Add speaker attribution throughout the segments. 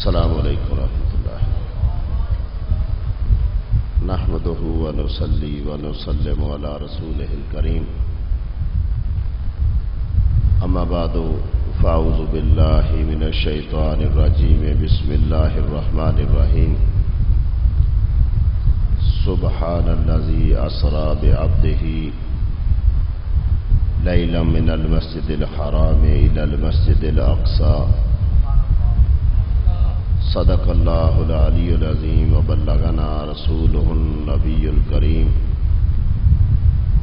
Speaker 1: السلام علیکم ورحمۃ اللہ نحمدہ ونصلی ونسلم علی رسولہ الکریم اما بعد فاعوذ باللہ من الشیطان الرجیم بسم اللہ الرحمن الرحیم سبحان الذی اسری بعبدہ لیلا من المسجد الحرام الی المسجد الاقصی صدق اللہ العلی العظیم وبلغنا رسولہ النبی الکریم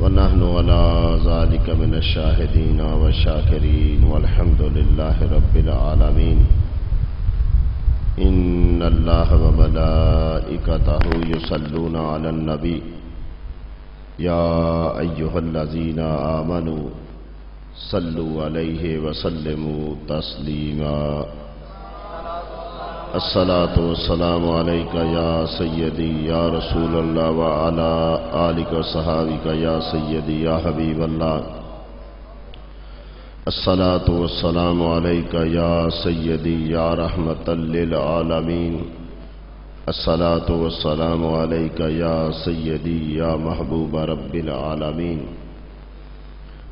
Speaker 1: ونحن علی ذلک من الشاہدین والشاکرین والحمد للہ رب العالمین ان اللہ وملائکتہ یصلون علی النبی یا ایہا الذین آمنوا صلوا علیہ وسلموا تسلیما الصلاۃ والسلام علیک یا سیدی یا رسول اللہ وعلی آلک وصحابک یا سیدی یا حبیب اللہ الصلاۃ والسلام علیک یا سیدی یا رحمۃ للعالمین الصلاۃ والسلام علیک یا سیدی یا محبوب رب العالمین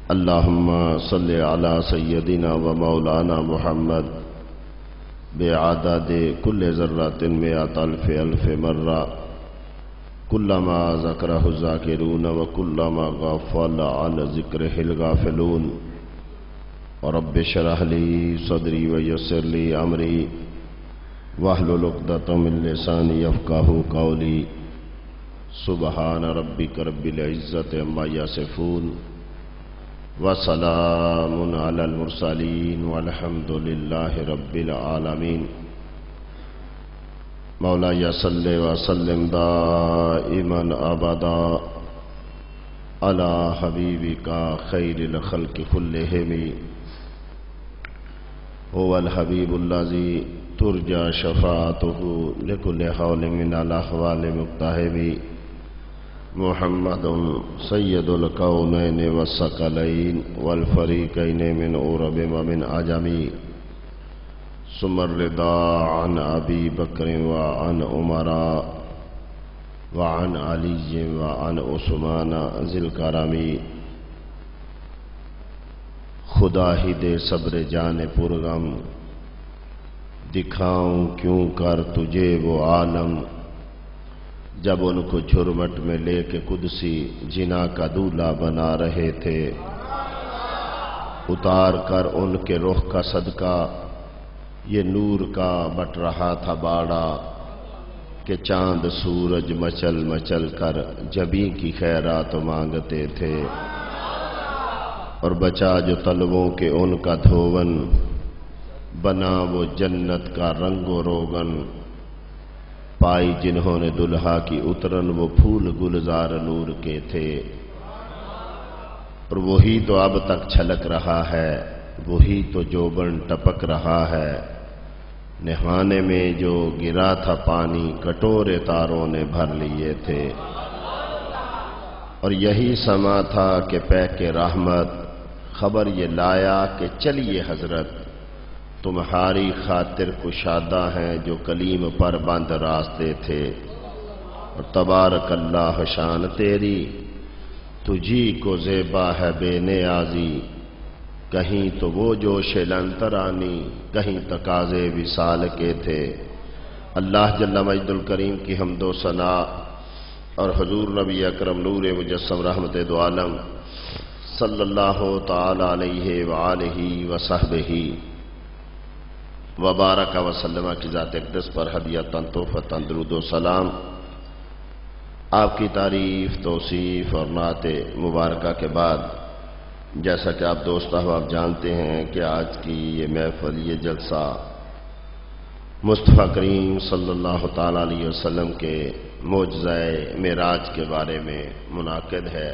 Speaker 1: اللہم صلی علی سیدنا و مولانا محمد بعدد کل ذرات مئات الف مرہ کلما ذکرہ الذاکرون وکلما غفل عن ذکرہ الغافلون رب اشرح لی صدری ویسر لی امری واحلل عقدۃ من لسانی یفقہوا قولی سبحان ربک رب العزۃ عما یصفون وسلام علی المرسلین والحمد للہ رب العالمین مولاي صلی وسلم دائما ابدا علی حبیبک خیر الخلق کلہم هو الحبیب الذی ترجى شفاعته لكل حول من الاحوال مقتحم محمد سید الکونین والثقلین والفریقین من عرب ومن عجم ثم الرضا عن ابی بکر وعن عمر وعن علی وعن عثمان ذی الکرم خدا ہی دے صبر جان پرغم دکھاؤں کیوں کر تجھے وہ عالم جب ان کو جھرمٹ میں لے کے قدسی جنا کا دولہا بنا رہے تھے اتار کر ان کے رخ کا صدقہ یہ نور کا بٹ رہا تھا باڑا کہ چاند سورج مچل مچل کر جبیں کی خیرات مانگتے تھے اور بچا جو طلبوں کے ان کا دھون بنا وہ جنت کا رنگ و روغن پائی جنہوں نے دلہا کی اترن وہ پھول گلزار نور کے تھے اور وہی تو اب تک چھلک رہا ہے وہی تو جوبن ٹپک رہا ہے نہانے میں جو گرا تھا پانی کٹورے تاروں نے بھر لیے تھے اور یہی سما تھا کہ پیک رحمت خبر یہ لایا کہ چلیے حضرت تمہاری خاطر کشادہ ہیں جو کلیم پر بند راستے تھے اور تبارک اللہ شان تیری تجھی کو زیبا ہے بے نیازی کہیں تو وہ جوش لنترانی کہیں تقاضے وصال کے تھے اللہ جل مجد الکریم کی حمد و ثنا اور حضور نبی اکرم نور مجسم رحمت دو عالم صلی اللہ تعالی علیہ وآلہ وصحبہ وبارک وسلم کی ذات اقدس پر ہدیۃ تحفۃ درود و سلام آپ کی تعریف توصیف اور نعت مبارکہ کے بعد جیسا کہ آپ دوست احباب جانتے ہیں کہ آج کی یہ محفل یہ جلسہ مصطفیٰ کریم صلی اللہ تعالی علیہ وسلم کے معجزہ معراج کے بارے میں منعقد ہے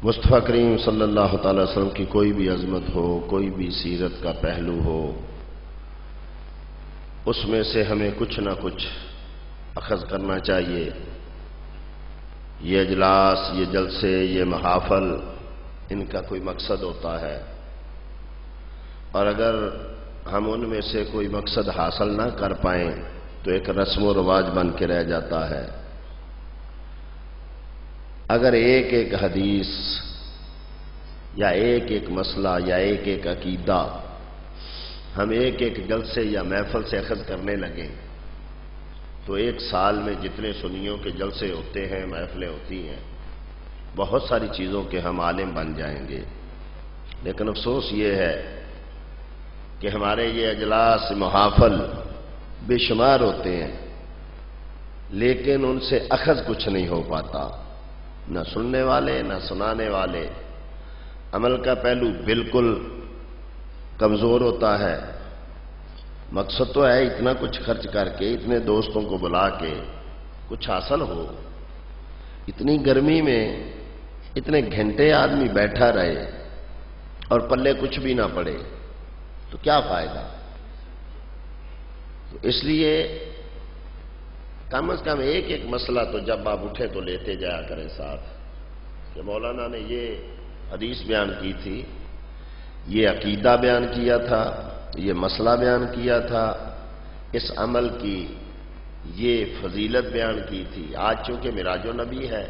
Speaker 1: مصطفیٰ کریم صلی اللہ تعالی وسلم کی کوئی بھی عظمت ہو کوئی بھی سیرت کا پہلو ہو اس میں سے ہمیں کچھ نہ کچھ اخذ کرنا چاہیے یہ اجلاس یہ جلسے یہ محافل ان کا کوئی مقصد ہوتا ہے اور اگر ہم ان میں سے کوئی مقصد حاصل نہ کر پائیں تو ایک رسم و رواج بن کے رہ جاتا ہے۔ اگر ایک ایک حدیث یا ایک ایک مسئلہ یا ایک ایک عقیدہ ہم ایک ایک جلسے یا محفل سے اخذ کرنے لگیں تو ایک سال میں جتنے سنیوں کے جلسے ہوتے ہیں، محفلیں ہوتی ہیں، بہت ساری چیزوں کے ہم عالم بن جائیں گے۔ لیکن افسوس یہ ہے کہ ہمارے یہ اجلاس محافل بے شمار ہوتے ہیں، لیکن ان سے اخذ کچھ نہیں ہو پاتا، نہ سننے والے نہ سنانے والے۔ عمل کا پہلو بالکل کمزور ہوتا ہے۔ مقصد تو ہے اتنا کچھ خرچ کر کے، اتنے دوستوں کو بلا کے کچھ حاصل ہو۔ اتنی گرمی میں اتنے گھنٹے آدمی بیٹھا رہے اور پلے کچھ بھی نہ پڑے تو کیا فائدہ؟ تو اس لیے کم از کم ایک ایک مسئلہ تو جب آپ اٹھے تو لیتے جایا کریں ساتھ، کہ مولانا نے یہ حدیث بیان کی تھی، یہ عقیدہ بیان کیا تھا، یہ مسئلہ بیان کیا تھا، اس عمل کی یہ فضیلت بیان کی تھی۔ آج چونکہ معراج النبی ہے،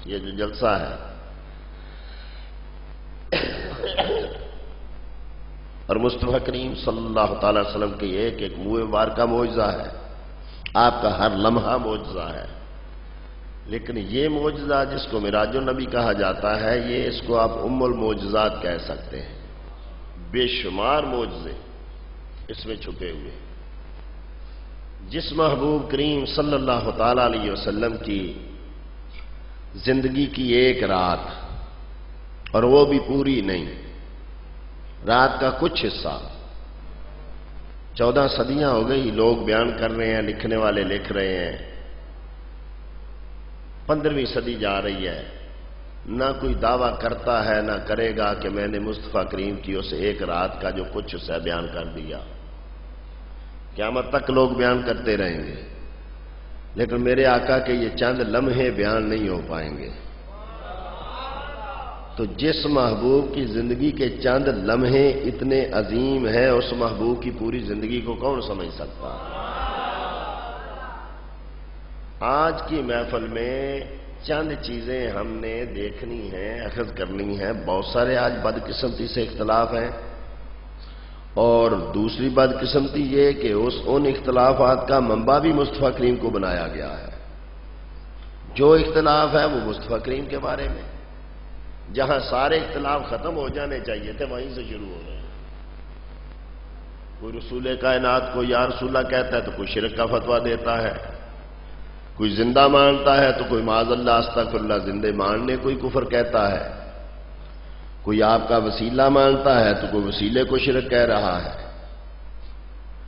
Speaker 1: یہ جو جلسہ ہے، اور مصطفیٰ کریم صلی اللہ تعالی وسلم کے ایک ایک منہ مبارک کا معجزہ ہے، آپ کا ہر لمحہ معجزہ ہے۔ لیکن یہ معجزہ جس کو معراج النبی کہا جاتا ہے، یہ اس کو آپ ام المعجزات کہہ سکتے ہیں۔ بے شمار معجزے اس میں چھپے ہوئے۔ جس محبوب کریم صلی اللہ تعالی علیہ وسلم کی زندگی کی ایک رات، اور وہ بھی پوری نہیں، رات کا کچھ حصہ، 14 صدیاں ہو گئی، لوگ بیان کر رہے ہیں، لکھنے والے لکھ رہے ہیں، 15ویں صدی جا رہی ہے، نہ کوئی دعویٰ کرتا ہے نہ کرے گا کہ میں نے مصطفیٰ کریم کی اس ایک رات کا جو کچھ اسے بیان کر دیا۔ قیامت تک لوگ بیان کرتے رہیں گے، لیکن میرے آقا کے یہ چند لمحے بیان نہیں ہو پائیں گے۔ تو جس محبوب کی زندگی کے چند لمحے اتنے عظیم ہیں، اس محبوب کی پوری زندگی کو کون سمجھ سکتا؟ آج کی محفل میں چند چیزیں ہم نے دیکھنی ہیں، اخذ کرنی ہیں۔ بہت سارے آج بدقسمتی سے اختلاف ہیں، اور دوسری بدقسمتی یہ کہ ان اختلافات کا منبع بھی مصطفیٰ کریم کو بنایا گیا ہے۔ جو اختلاف ہے وہ مصطفیٰ کریم کے بارے میں، جہاں سارے اختلاف ختم ہو جانے چاہیے تھے وہیں سے شروع ہو رہے ہیں۔ کوئی رسول کائنات کو یا رسول اللہ کہتا ہے تو کوئی شرک کا فتویٰ دیتا ہے، کوئی زندہ مانتا ہے تو کوئی معاذ اللہ استغفر اللہ زندے ماننے کوئی کفر کہتا ہے، کوئی آپ کا وسیلہ مانتا ہے تو کوئی وسیلے کو شرک کہہ رہا ہے،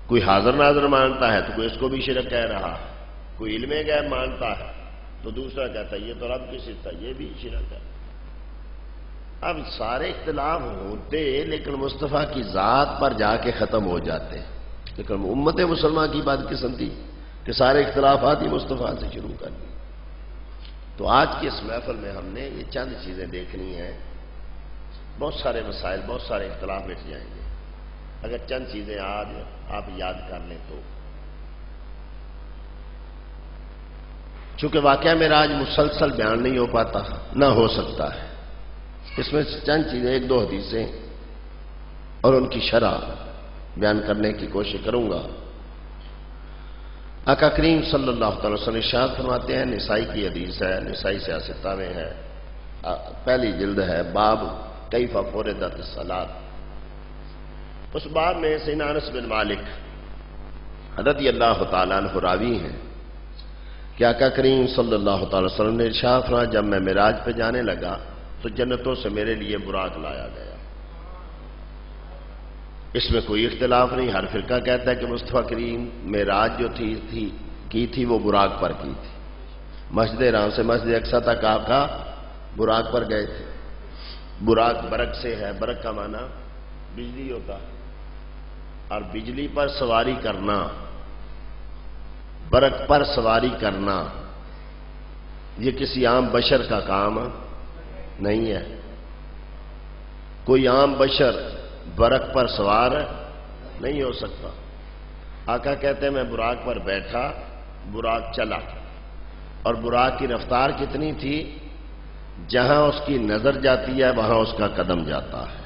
Speaker 1: کوئی حاضر ناظر مانتا ہے تو کوئی اس کو بھی شرک کہہ رہا ہے، کوئی علم غیب مانتا ہے تو دوسرا کہتا ہے یہ تو رب کی صفت ہے، یہ بھی شرک ہے۔ اب سارے اختلاف ہوتے لیکن مصطفیٰ کی ذات پر جا کے ختم ہو جاتے، لیکن امت مسلمہ کی بات قسمتی کہ سارے اختلافات ہی مصطفیٰ سے شروع کر دی۔ تو آج کی اس محفل میں ہم نے یہ چند چیزیں دیکھنی ہیں۔ بہت سارے مسائل، بہت سارے اختلاف مٹ جائیں گے اگر چند چیزیں آج آپ یاد کر لیں تو۔ چونکہ واقعہ معراج مسلسل بیان نہیں ہو پاتا، نہ ہو سکتا ہے، اس میں چند چیزیں، ایک دو حدیثیں اور ان کی شرح بیان کرنے کی کوشش کروں گا۔ آقا کریم صلی اللہ تعالی وسلم ارشاد فرماتے ہیں، نسائی کی حدیث ہے، نسائی سیاستہ میں ہے، پہلی جلد ہے، باب کیف فرضت الصلاۃ۔ اس باب میں سیدنا انس بن مالک رضی اللہ تعالیٰ عنہ راوی ہیں کہ آقا کریم صلی اللہ تعالی وسلم نے ارشاد فرمایا، جب میں معراج پہ جانے لگا تو جنتوں سے میرے لیے براق لایا گیا۔ اس میں کوئی اختلاف نہیں، ہر فرقہ کہتا ہے کہ مصطفیٰ کریم معراج جو کی تھی وہ براق پر کی تھی۔ مسجد حرام سے مسجد اقصی تک آقا براق پر گئے تھے۔ براق برق سے ہے، برق کا معنی بجلی ہوتا ہے، اور بجلی پر سواری کرنا، برق پر سواری کرنا، یہ کسی عام بشر کا کام نہیں ہے۔ کوئی عام بشر برق پر سوار نہیں ہو سکتا۔ آقا کہتے ہیں میں براق پر بیٹھا، براق چلا، اور براق کی رفتار کتنی تھی؟ جہاں اس کی نظر جاتی ہے وہاں اس کا قدم جاتا ہے۔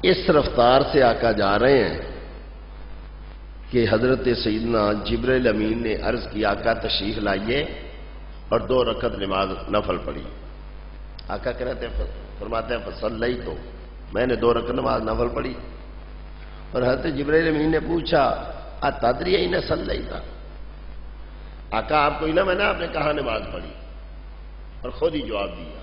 Speaker 1: اس رفتار سے آقا جا رہے ہیں کہ حضرت سیدنا جبرائیل امین نے عرض کی آقا تشریف لائیے اور 2 رکعت نماز نفل پڑھی۔ آقا کہتے ہیں فرماتے ہیں فصلی تو میں نے 2 رکعت نماز نفل پڑھی، اور حضرت جبرائیل امین نے پوچھا اتدری این صلیت؟ آقا آپ کو علم ہے نا آپ نے کہاں نماز پڑھی؟ اور خود ہی جواب دیا۔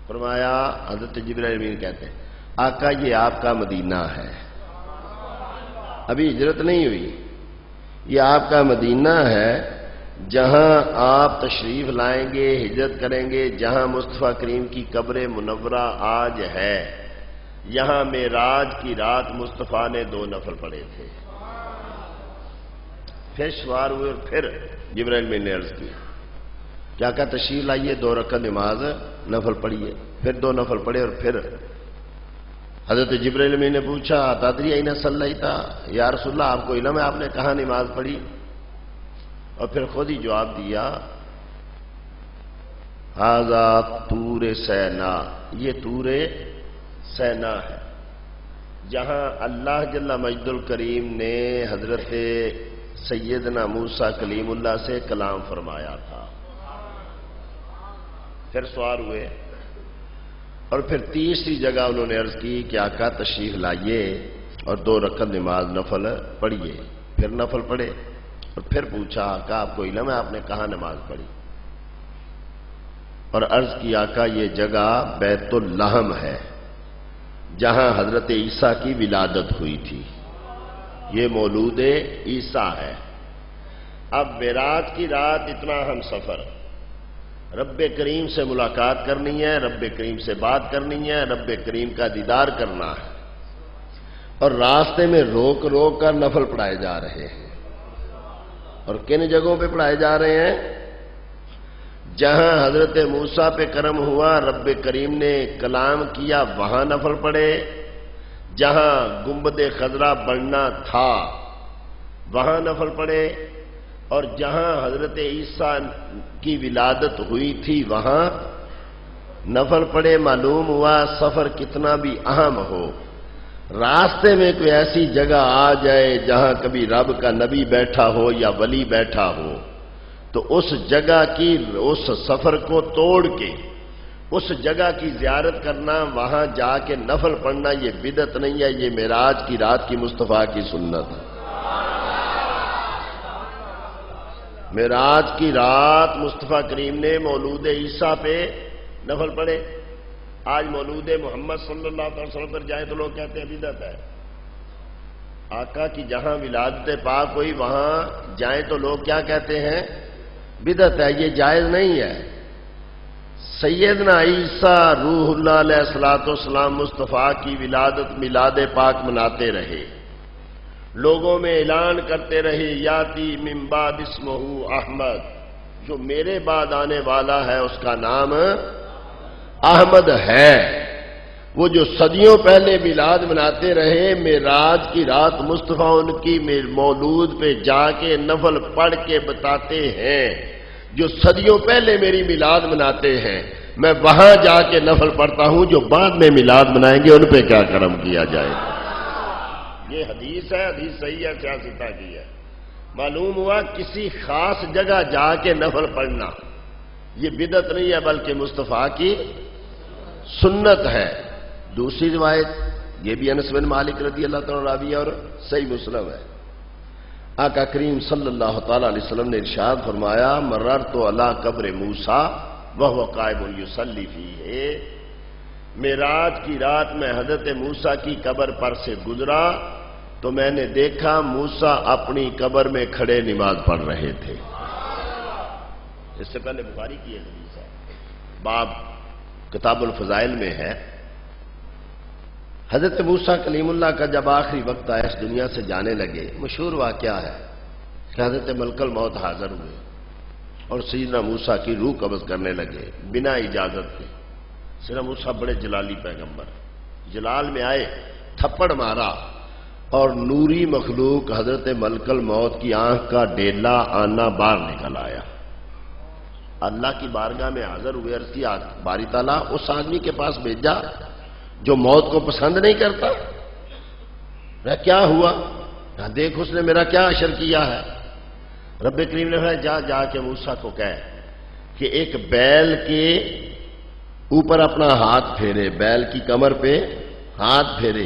Speaker 1: فرمایا حضرت جبرائیل امین کہتے ہیں آقا یہ آپ کا مدینہ ہے، ابھی ہجرت نہیں ہوئی، یہ آپ کا مدینہ ہے جہاں آپ تشریف لائیں گے، ہجرت کریں گے، جہاں مصطفیٰ کریم کی قبر منورہ آج ہے، یہاں معراج کی رات مصطفیٰ نے 2 نفل پڑھے تھے۔ پھر سوار ہوئے اور پھر جبرائیل امین نے عرض کی کیا کہ تشریف لائیے 2 رکعت نماز نفل پڑھیے، پھر 2 نفل پڑھے، اور پھر حضرت جبرائیل امین نے پوچھا تدری این صلیت؟ یا رسول اللہ آپ کو علم ہے آپ نے کہاں نماز پڑھی؟ اور پھر خود ہی جواب دیا ھذا طور سینا، یہ طور سینا ہے جہاں اللہ جل مجد الکریم نے حضرت سیدنا موسیٰ کلیم اللہ سے کلام فرمایا تھا۔ پھر سوار ہوئے اور پھر تیسری جگہ انہوں نے عرض کی کہ آقا تشریف لائیے اور 2 رکعت نماز نفل پڑھیے، پھر نفل پڑھے، اور پھر پوچھا آقا آپ کو علم ہے آپ نے کہاں نماز پڑھی؟ اور عرض کی آقا یہ جگہ بیت اللحم ہے جہاں حضرت عیسیٰ کی ولادت ہوئی تھی، یہ مولود عیسیٰ ہے۔ اب معراج کی رات اتنا ہم سفر، رب کریم سے ملاقات کرنی ہے، رب کریم سے بات کرنی ہے، رب کریم کا دیدار کرنا ہے، اور راستے میں روک روک کر نفل پڑھائے جا رہے ہیں۔ اور کن جگہوں پہ پڑھائے جا رہے ہیں؟ جہاں حضرت موسیٰ پہ کرم ہوا، رب کریم نے کلام کیا، وہاں نفل پڑھے، جہاں گنبد خضرا بننا تھا وہاں نفل پڑھے، اور جہاں حضرت عیسیٰ کی ولادت ہوئی تھی وہاں نفل پڑھے۔ معلوم ہوا سفر کتنا بھی اہم ہو، راستے میں کوئی ایسی جگہ آ جائے جہاں کبھی رب کا نبی بیٹھا ہو یا ولی بیٹھا ہو، تو اس جگہ کی اس سفر کو توڑ کے اس جگہ کی زیارت کرنا، وہاں جا کے نفل پڑھنا، یہ بدعت نہیں ہے، یہ معراج کی رات کی مصطفیٰ کی سنت ہے۔ معراج کی رات مصطفیٰ کریم نے مولود عیسیٰ پہ نفل پڑھے۔ آج مولود محمد صلی اللہ علیہ وسلم پر جائیں تو لوگ کہتے ہیں بدعت ہے۔ آقا کی جہاں ولادت پاک ہوئی وہاں جائیں تو لوگ کیا کہتے ہیں؟ بدعت ہے، یہ جائز نہیں ہے۔ سیدنا عیسیٰ روح اللہ علیہ السلام مصطفیٰ کی ولادت میلاد پاک مناتے رہے، لوگوں میں اعلان کرتے رہے یاتی من بعد اسمہ احمد، جو میرے بعد آنے والا ہے اس کا نام احمد ہے۔ وہ جو صدیوں پہلے میلاد مناتے رہے، معراج کی رات مصطفیٰ ان کی مولود پہ جا کے نفل پڑھ کے بتاتے ہیں، جو صدیوں پہلے میری میلاد مناتے ہیں میں وہاں جا کے نفل پڑھتا ہوں، جو بعد میں میلاد منائیں گے ان پہ کیا کرم کیا جائے گا۔ یہ حدیث ہے، حدیث صحیح ہے، سیاستہ کی ہے۔ معلوم ہوا کسی خاص جگہ جا کے نفل پڑھنا یہ بدعت نہیں ہے بلکہ مصطفیٰ کی سنت ہے۔ دوسری روایت یہ بھی انس بن مالک رضی اللہ تعالیٰ راوی اور صحیح مسلم ہے۔ آقا کریم صلی اللہ تعالیٰ علیہ وسلم نے ارشاد فرمایا مررت علی قبر موسیٰ وہو قائم یصلی فیہ، معراج کی رات میں حضرت موسیٰ کی قبر پر سے گزرا تو میں نے دیکھا موسیٰ اپنی قبر میں کھڑے نماز پڑھ رہے تھے۔ اس سے پہلے بخاری کی ایک حدیث ہے، باب کتاب الفضائل میں ہے، حضرت موسیٰ کلیم اللہ کا جب آخری وقت آیا اس دنیا سے جانے لگے، مشہور واقعہ ہے کہ حضرت ملک الموت حاضر ہوئے اور سیدنا موسیٰ کی روح قبض کرنے لگے بنا اجازت کے۔ سیدنا موسیٰ بڑے جلالی پیغمبر، جلال میں آئے تھپڑ مارا اور نوری مخلوق حضرت ملک الموت کی آنکھ کا ڈیلا آنا باہر نکل آیا. اللہ کی بارگاہ میں حاضر ہوئے، عرض کیا باری تعالیٰ اس آدمی کے پاس بھیجا جو موت کو پسند نہیں کرتا. کیا ہوا؟ دیکھ اس نے میرا کیا اشر کیا ہے. رب کریم نے فرمایا جا کے موسیٰ کو کہہ کہ ایک بیل کے اوپر اپنا ہاتھ پھیرے، بیل کی کمر پہ ہاتھ پھیرے،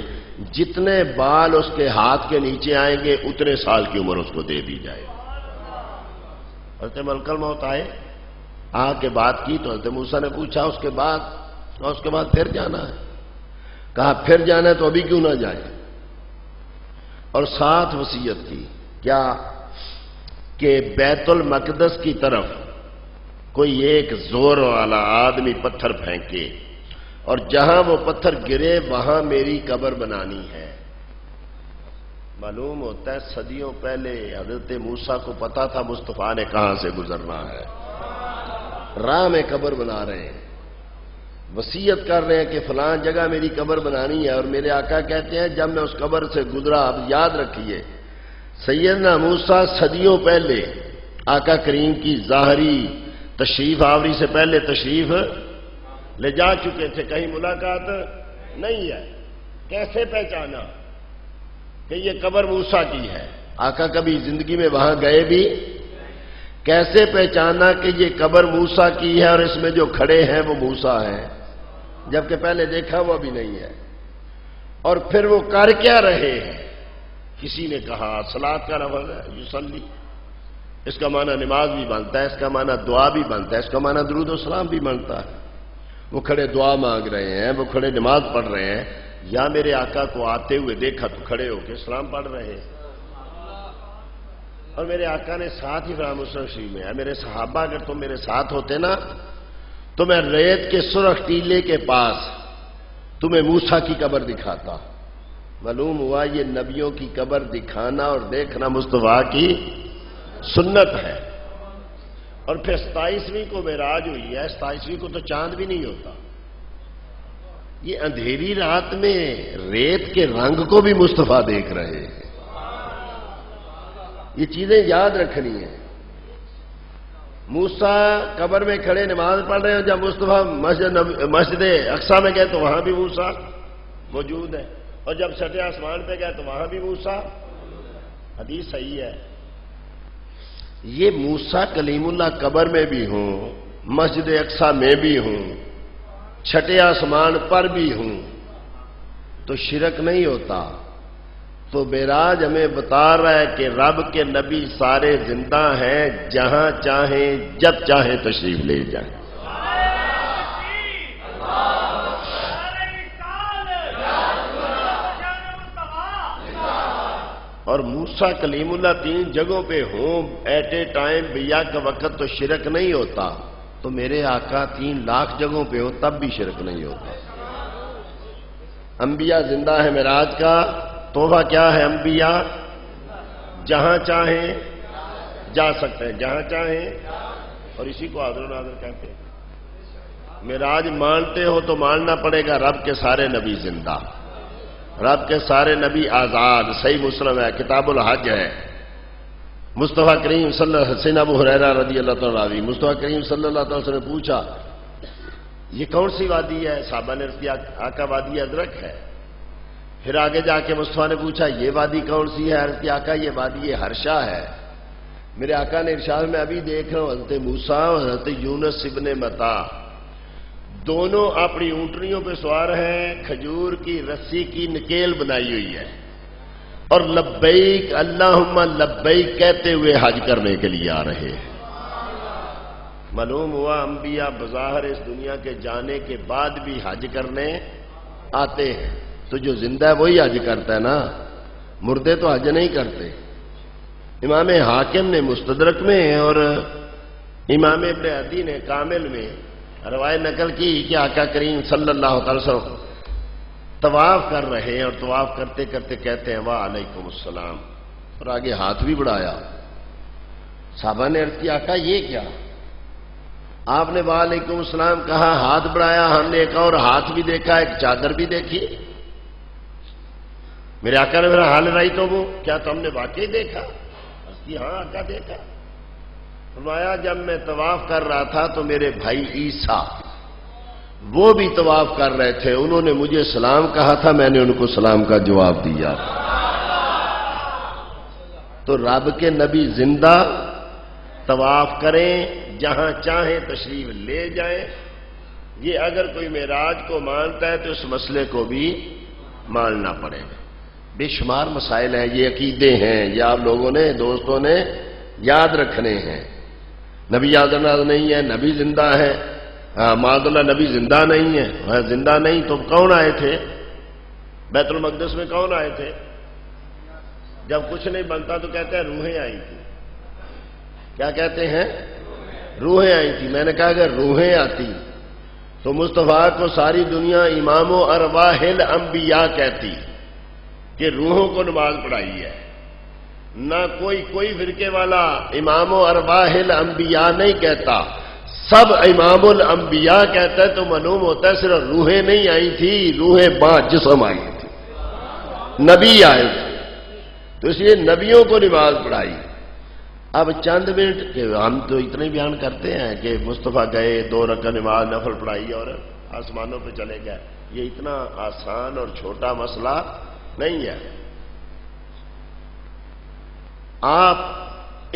Speaker 1: جتنے بال اس کے ہاتھ کے نیچے آئیں گے اتنے سال کی عمر اس کو دے دی جائے. حضرت ملک الموت آئے، آ کے بات کی تو حضرت موسیٰ نے پوچھا اس کے بعد پھر جانا ہے. کہا پھر جانا ہے تو ابھی کیوں نہ جائے. اور ساتھ وصیت کی کیا کہ بیت المقدس کی طرف کوئی ایک زور والا آدمی پتھر پھینکے اور جہاں وہ پتھر گرے وہاں میری قبر بنانی ہے. معلوم ہوتا ہے صدیوں پہلے حضرت موسیٰ کو پتا تھا مصطفیٰ نے کہاں سے گزرنا ہے. راہ میں قبر بنا رہے ہیں، وصیت کر رہے ہیں کہ فلاں جگہ میری قبر بنانی ہے. اور میرے آقا کہتے ہیں جب میں اس قبر سے گزرا، اب یاد رکھیے سیدنا موسیٰ صدیوں پہلے آقا کریم کی ظاہری تشریف آوری سے پہلے تشریف لے جا چکے تھے، کہیں ملاقات نہیں ہے. کیسے پہچانا کہ یہ قبر موسیٰ کی ہے؟ آقا کبھی زندگی میں وہاں گئے بھی. کیسے پہچانا کہ یہ قبر موسیٰ کی ہے اور اس میں جو کھڑے ہیں وہ موسیٰ ہیں، جبکہ پہلے دیکھا وہ بھی نہیں ہے. اور پھر وہ کر کیا رہے ہیں؟ کسی نے کہا صلاۃ کا لفظ ہے یصلی، اس کا معنی نماز بھی بنتا ہے، اس کا معنی دعا بھی بنتا ہے، اس کا معنی درود و سلام بھی بنتا ہے. وہ کھڑے دعا مانگ رہے ہیں، وہ کھڑے نماز پڑھ رہے ہیں، یا میرے آقا کو آتے ہوئے دیکھا تو کھڑے ہو کے سلام پڑھ رہے ہیں. اور میرے آقا نے ساتھ ہی فرمایا مسلم شریف میں ہے، میرے صحابہ اگر تم میرے ساتھ ہوتے نا تو میں ریت کے سرخ ٹیلے کے پاس تمہیں موسیٰ کی قبر دکھاتا. معلوم ہوا یہ نبیوں کی قبر دکھانا اور دیکھنا مصطفیٰ کی سنت ہے. اور پھر 27ویں کو معراج ہوئی ہے، 27ویں کو تو چاند بھی نہیں ہوتا. یہ اندھیری رات میں ریت کے رنگ کو بھی مصطفیٰ دیکھ رہے ہیں. یہ چیزیں یاد رکھنی ہیں. موسیٰ قبر میں کھڑے نماز پڑھ رہے ہیں، جب مصطفیٰ مسجد اقصیٰ میں گئے تو وہاں بھی موسیٰ موجود ہے، اور جب چھٹے آسمان پہ گئے تو وہاں بھی موسیٰ. حدیث صحیح ہے. یہ موسیٰ کلیم اللہ قبر میں بھی ہوں، مسجد اقصیٰ میں بھی ہوں، چھٹے آسمان پر بھی ہوں تو شرک نہیں ہوتا. تو معراج ہمیں بتا رہا ہے کہ رب کے نبی سارے زندہ ہیں، جہاں چاہیں جب چاہیں تشریف لے جائیں. اور موسیٰ کلیم اللہ 3 جگہوں پہ ہوں ایٹ اے ٹائم بیا کا وقت تو شرک نہیں ہوتا. تو میرے آقا 3 لاکھ جگہوں پہ ہوں تب بھی شرک نہیں ہوتا. انبیاء زندہ ہے. معراج کا تحفہ کیا ہے؟ انبیاء جہاں چاہیں جا سکتے ہیں، جہاں چاہیں، اور اسی کو حاضر و ناظر کہتے ہیں. معراج مانتے ہو تو ماننا پڑے گا رب کے سارے نبی زندہ، رب کے سارے نبی آزاد. صحیح مسلم ہے، کتاب الحج ہے. مصطفیٰ کریم صلی اللہ علیہ وسلم ابو ہریرہ رضی اللہ تعالیٰ عنہ، مصطفیٰ کریم صلی اللہ علیہ وسلم نے پوچھا یہ کون سی وادی ہے؟ صحابہ نے عرض کیا آقا وادی ادرک ہے. پھر آگے جا کے مصطفیٰ نے پوچھا یہ وادی کون سی ہے؟ عرض کیا آقا یہ وادی ہرشا ہے. میرے آقا نے ارشاد میں ابھی دیکھ رہا ہوں حضرت موسیٰ اور حضرت یونس ابن متا دونوں اپنی اونٹنیوں پہ سوار ہیں، کھجور کی رسی کی نکیل بنائی ہوئی ہے، اور لبیک اللہم لبیک کہتے ہوئے حج کرنے کے لیے آ رہے ہیں. معلوم ہوا انبیاء بظاہر اس دنیا کے جانے کے بعد بھی حج کرنے آتے ہیں. تو جو زندہ ہے وہی حج کرتا ہے نا، مردے تو حج نہیں کرتے. امام حاکم نے مستدرک میں اور امام ابن عدی نے کامل میں روایت نقل کی کہ آقا کریم صلی اللہ علیہ وسلم طواف کر رہے ہیں اور طواف کرتے کرتے کہتے ہیں وعلیکم السلام، اور آگے ہاتھ بھی بڑھایا. صحابہ نے عرض کیا آقا یہ کیا؟ آپ نے وعلیکم السلام کہا، ہاتھ بڑھایا، ہم نے ایک اور ہاتھ بھی دیکھا، ایک چادر بھی دیکھی. میرے آقا نے میرا حال رائی تو وہ کیا تم نے واقعی دیکھا؟ کہ ہاں آقا دیکھا۔ فرمایا جب میں طواف کر رہا تھا تو میرے بھائی عیسیٰ وہ بھی طواف کر رہے تھے، انہوں نے مجھے سلام کہا تھا، میں نے ان کو سلام کا جواب دیا۔ تو رب کے نبی زندہ، طواف کریں، جہاں چاہیں تشریف لے جائیں۔ یہ اگر کوئی معراج کو مانتا ہے تو اس مسئلے کو بھی ماننا پڑے گا۔ بے شمار مسائل ہیں، یہ عقیدے ہیں، یہ آپ لوگوں نے، دوستوں نے یاد رکھنے ہیں۔ نبی آزاد نہیں ہے، نبی زندہ ہے، معاذ اللہ نبی زندہ نہیں ہے، زندہ نہیں تو کون آئے تھے؟ بیت المقدس میں کون آئے تھے؟ جب کچھ نہیں بنتا تو کہتے ہیں روحیں آئی تھی۔ کیا کہتے ہیں؟ روحیں آئی تھی۔ میں نے کہا اگر روحیں آتی تو مصطفیٰ کو ساری دنیا امام و ارواح الانبیاء کہتی کہ روحوں کو نماز پڑھائی ہے۔ نہ کوئی فرقے والا امام و ارواح الانبیاء نہیں کہتا، سب امام الانبیاء کہتا ہے، تو معلوم ہوتا ہے صرف روحیں نہیں آئی تھی، روحیں با جسم آئی تھی، نبی آئے تھے، تو اس لیے نبیوں کو نماز پڑھائی۔ اب چند منٹ کہ ہم تو اتنے بیان کرتے ہیں کہ مصطفیٰ گئے، 2 رکعت نماز نفل پڑھائی اور آسمانوں پہ چلے گئے، یہ اتنا آسان اور چھوٹا مسئلہ نہیں ہے۔ آپ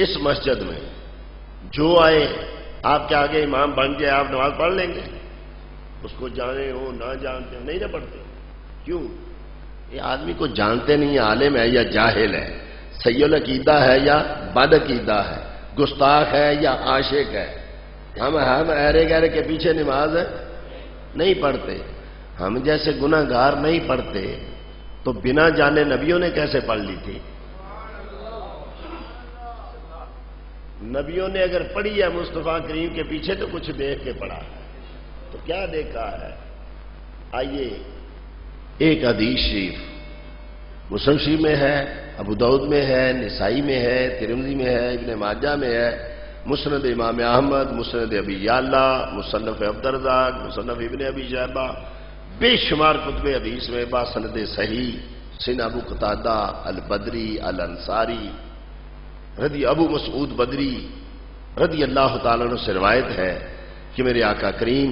Speaker 1: اس مسجد میں جو آئے، آپ کے آگے امام بن گئے، آپ نماز پڑھ لیں گے؟ اس کو جانے ہو نہ جانتے ہو نہیں نہ پڑھتے؟ کیوں؟ یہ آدمی کو جانتے نہیں، عالم ہے یا جاہل ہے، سیء العقیدہ ہے یا بد عقیدہ ہے، گستاخ ہے یا عاشق ہے۔ ہم ایرے گہرے کے پیچھے نماز نہیں پڑھتے، ہم جیسے گناہ گار نہیں پڑھتے تو بنا جانے نبیوں نے کیسے پڑھ لی تھی؟ نبیوں نے اگر پڑھی ہے مصطفیٰ کریم کے پیچھے تو کچھ دیکھ کے پڑھا ہے، تو کیا دیکھا ہے؟ آئیے ایک حدیث شریف مسلم شریف میں ہے، ابو داؤد میں ہے، نسائی میں ہے، ترمذی میں ہے، ابن ماجہ میں ہے، مسند امام احمد، مسند ابی یعلا، مصنف عبدالرزاق، مصنف ابن ابی شیبہ، بے شمار کتب حدیث میں باسند صحیح سن ابو قتادہ البدری الانصاری ابو مسعود بدری رضی اللہ تعالیٰ عنہ سے روایت ہے کہ میرے آقا کریم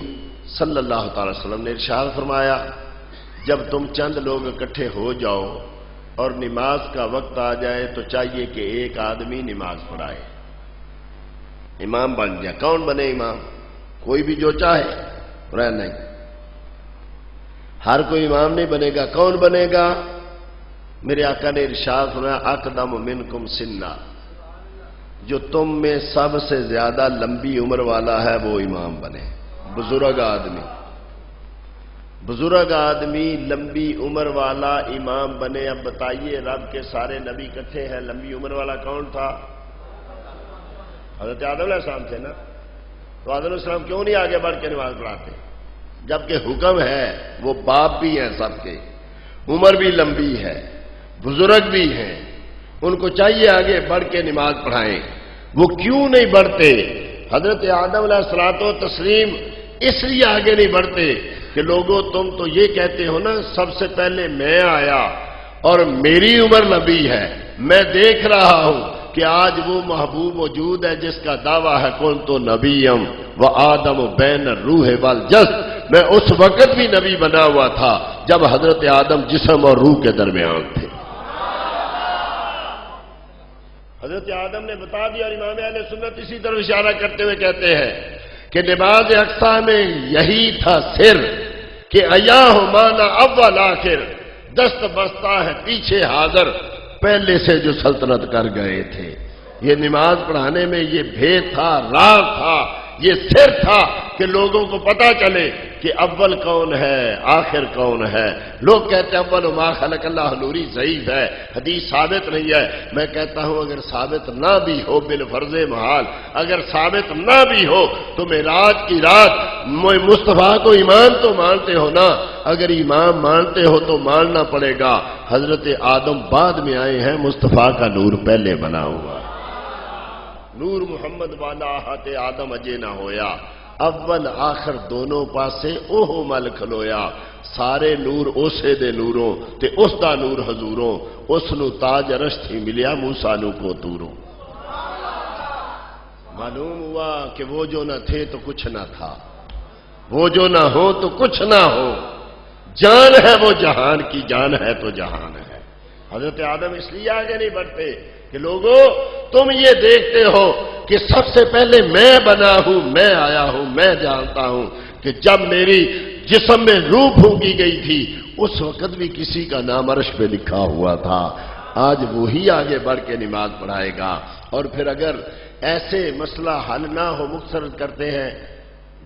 Speaker 1: صلی اللہ تعالی وسلم نے ارشاد فرمایا، جب تم چند لوگ اکٹھے ہو جاؤ اور نماز کا وقت آ جائے تو چاہیے کہ ایک آدمی نماز پڑھائے، امام بن جائے۔ کون بنے امام؟ کوئی بھی جو چاہے، نہیں، ہر کوئی امام نہیں بنے گا۔ کون بنے گا؟ میرے آقا نے ارشاد فرمایا، اقدم منکم سنہ، جو تم میں سب سے زیادہ لمبی عمر والا ہے وہ امام بنے، بزرگ آدمی۔ بزرگ آدمی لمبی عمر والا امام بنے۔ اب بتائیے، رب کے سارے نبی کٹھے ہیں، لمبی عمر والا کون تھا؟ حضرت آدم علیہ السلام تھے نا، تو آدم علیہ السلام کیوں نہیں آگے بڑھ کے نماز پڑھاتے؟ جبکہ حکم ہے، وہ باپ بھی ہیں سب کے، عمر بھی لمبی ہے، بزرگ بھی ہیں، ان کو چاہیے آگے بڑھ کے نماز پڑھائیں۔ وہ کیوں نہیں بڑھتے؟ حضرت آدم علیہ الصلوۃ والتسلیم اس لیے آگے نہیں بڑھتے کہ لوگوں تم تو یہ کہتے ہو نا سب سے پہلے میں آیا اور میری عمر لمبی ہے، میں دیکھ رہا ہوں کہ آج وہ محبوب موجود ہے جس کا دعویٰ ہے کون تو نبیم و آدم بین الروح والجسد، میں اس وقت بھی نبی بنا ہوا تھا جب حضرت آدم جسم اور روح کے درمیان تھے۔ حضرت آدم نے بتا دیا، اور امام اہل سنت اسی طرف اشارہ کرتے ہوئے کہتے ہیں کہ نماز اقصیٰ میں یہی تھا سر کہ ایا ہو مانا اول آخر، دست بستہ ہے پیچھے حاضر، پہلے سے جو سلطنت کر گئے تھے۔ یہ نماز پڑھانے میں یہ بھید تھا، راز تھا، یہ سر تھا کہ لوگوں کو پتا چلے کہ اول کون ہے، آخر کون ہے۔ لوگ کہتے ہیں اول ما خلق اللہ نوری، ضعیف ہے، حدیث ثابت نہیں ہے۔ میں کہتا ہوں اگر ثابت نہ بھی ہو بالفرض محال، اگر ثابت نہ بھی ہو تو معراج کی رات مصطفیٰ کو امام تو مانتے ہو نا، اگر امام مانتے ہو تو ماننا پڑے گا حضرت آدم بعد میں آئے ہیں، مصطفیٰ کا نور پہلے بنا ہوا، نور محمد والا ہاتھ آدم اجے نہ ہویا، اول آخر دونوں پاسے اوہ مل کھلویا سارے نور اسے دے نوروں تے اس دا نور حضوروں اس نو تاج عرش تھی ملیا موسیٰ نو کو توروں معلوم ہوا کہ وہ جو نہ تھے تو کچھ نہ تھا وہ جو نہ ہو تو کچھ نہ ہو جان ہے وہ جہان کی جان ہے تو جہان ہے حضرت آدم اس لیے آگے نہیں بڑھتے کہ لوگوں تم یہ دیکھتے ہو کہ سب سے پہلے میں بنا ہوں میں آیا ہوں میں جانتا ہوں کہ جب میری جسم میں روح پھونکی گئی تھی اس وقت بھی کسی کا نام عرش پہ لکھا ہوا تھا آج وہی آگے بڑھ کے نماز پڑھائے گا اور پھر اگر ایسے مسئلہ حل نہ ہو مختصر کرتے ہیں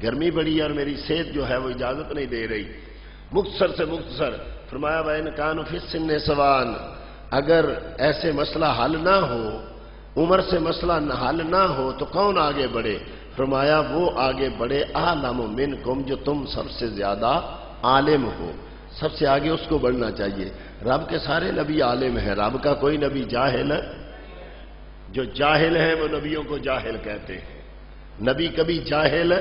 Speaker 1: گرمی بڑی اور میری صحت جو ہے وہ اجازت نہیں دے رہی مختصر سے مختصر فرمایا بین کان فی السن سوان اگر ایسے مسئلہ حل نہ ہو عمر سے مسئلہ حل نہ ہو تو کون آگے بڑھے فرمایا وہ آگے بڑھے اعلم منکم جو تم سب سے زیادہ عالم ہو سب سے آگے اس کو بڑھنا چاہیے رب کے سارے نبی عالم ہیں رب کا کوئی نبی جاہل ہے جو جاہل ہیں وہ نبیوں کو جاہل کہتے ہیں نبی کبھی جاہل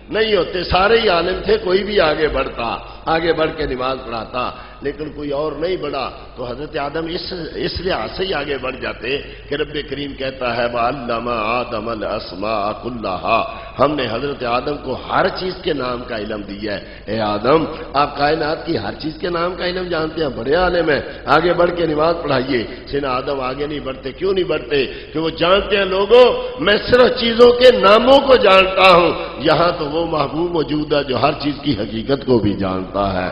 Speaker 1: نہیں ہوتے سارے ہی عالم تھے کوئی بھی آگے بڑھتا آگے بڑھ کے نماز پڑھاتا لیکن کوئی اور نہیں بڑھا تو حضرت آدم اس لحاظ سے ہی آگے بڑھ جاتے کہ رب کریم کہتا ہے وَعَلَّمَ آدَمَ الْأَسْمَاءَ كُلَّهَا ہم نے حضرت آدم کو ہر چیز کے نام کا علم دیا ہے اے آدم آپ کائنات کی ہر چیز کے نام کا علم جانتے ہیں بڑے عالم ہیں آگے بڑھ کے نماز پڑھائیے سیدنا آدم آگے نہیں بڑھتے کیوں نہیں بڑھتے کہ وہ جانتے ہیں لوگوں میں صرف چیزوں کے ناموں کو جانتا ہوں یہاں تو وہ محبوب موجود ہے جو ہر چیز کی حقیقت کو بھی جانتا ہے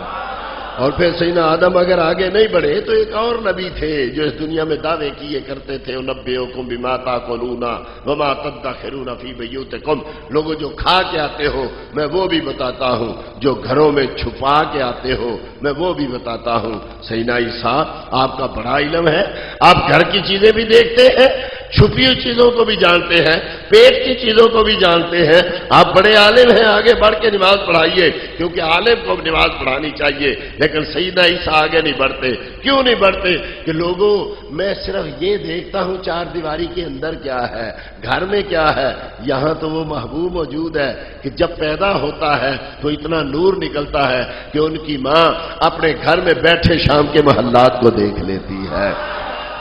Speaker 1: اور پھر سیدنا آدم اگر آگے نہیں بڑھے تو ایک اور نبی تھے جو اس دنیا میں دعوے کیے کرتے تھے اُنَبِّئُکُم بِمَا تَأْکُلُونَ وَمَا تَدَّخِرُونَ فِی بِیُوتِکُم لوگوں جو کھا کے آتے ہو میں وہ بھی بتاتا ہوں جو گھروں میں چھپا کے آتے ہو میں وہ بھی بتاتا ہوں سیدنا عیسیٰ آپ کا بڑا علم ہے آپ گھر کی چیزیں بھی دیکھتے ہیں چھپی ہوئی چیزوں کو بھی جانتے ہیں پیٹ کی چیزوں کو بھی جانتے ہیں آپ بڑے عالم ہیں آگے بڑھ کے نماز پڑھائیے کیونکہ عالم کو نماز پڑھانی چاہیے لیکن سیدنا عیسیٰ آگے نہیں بڑھتے کیوں نہیں بڑھتے کہ لوگوں میں صرف یہ دیکھتا ہوں چار دیواری کے اندر کیا ہے گھر میں کیا ہے یہاں تو وہ محبوب موجود ہے کہ جب پیدا ہوتا ہے تو اتنا نور نکلتا ہے کہ ان کی ماں اپنے گھر میں بیٹھے شام کے محلات کو دیکھ لیتی ہے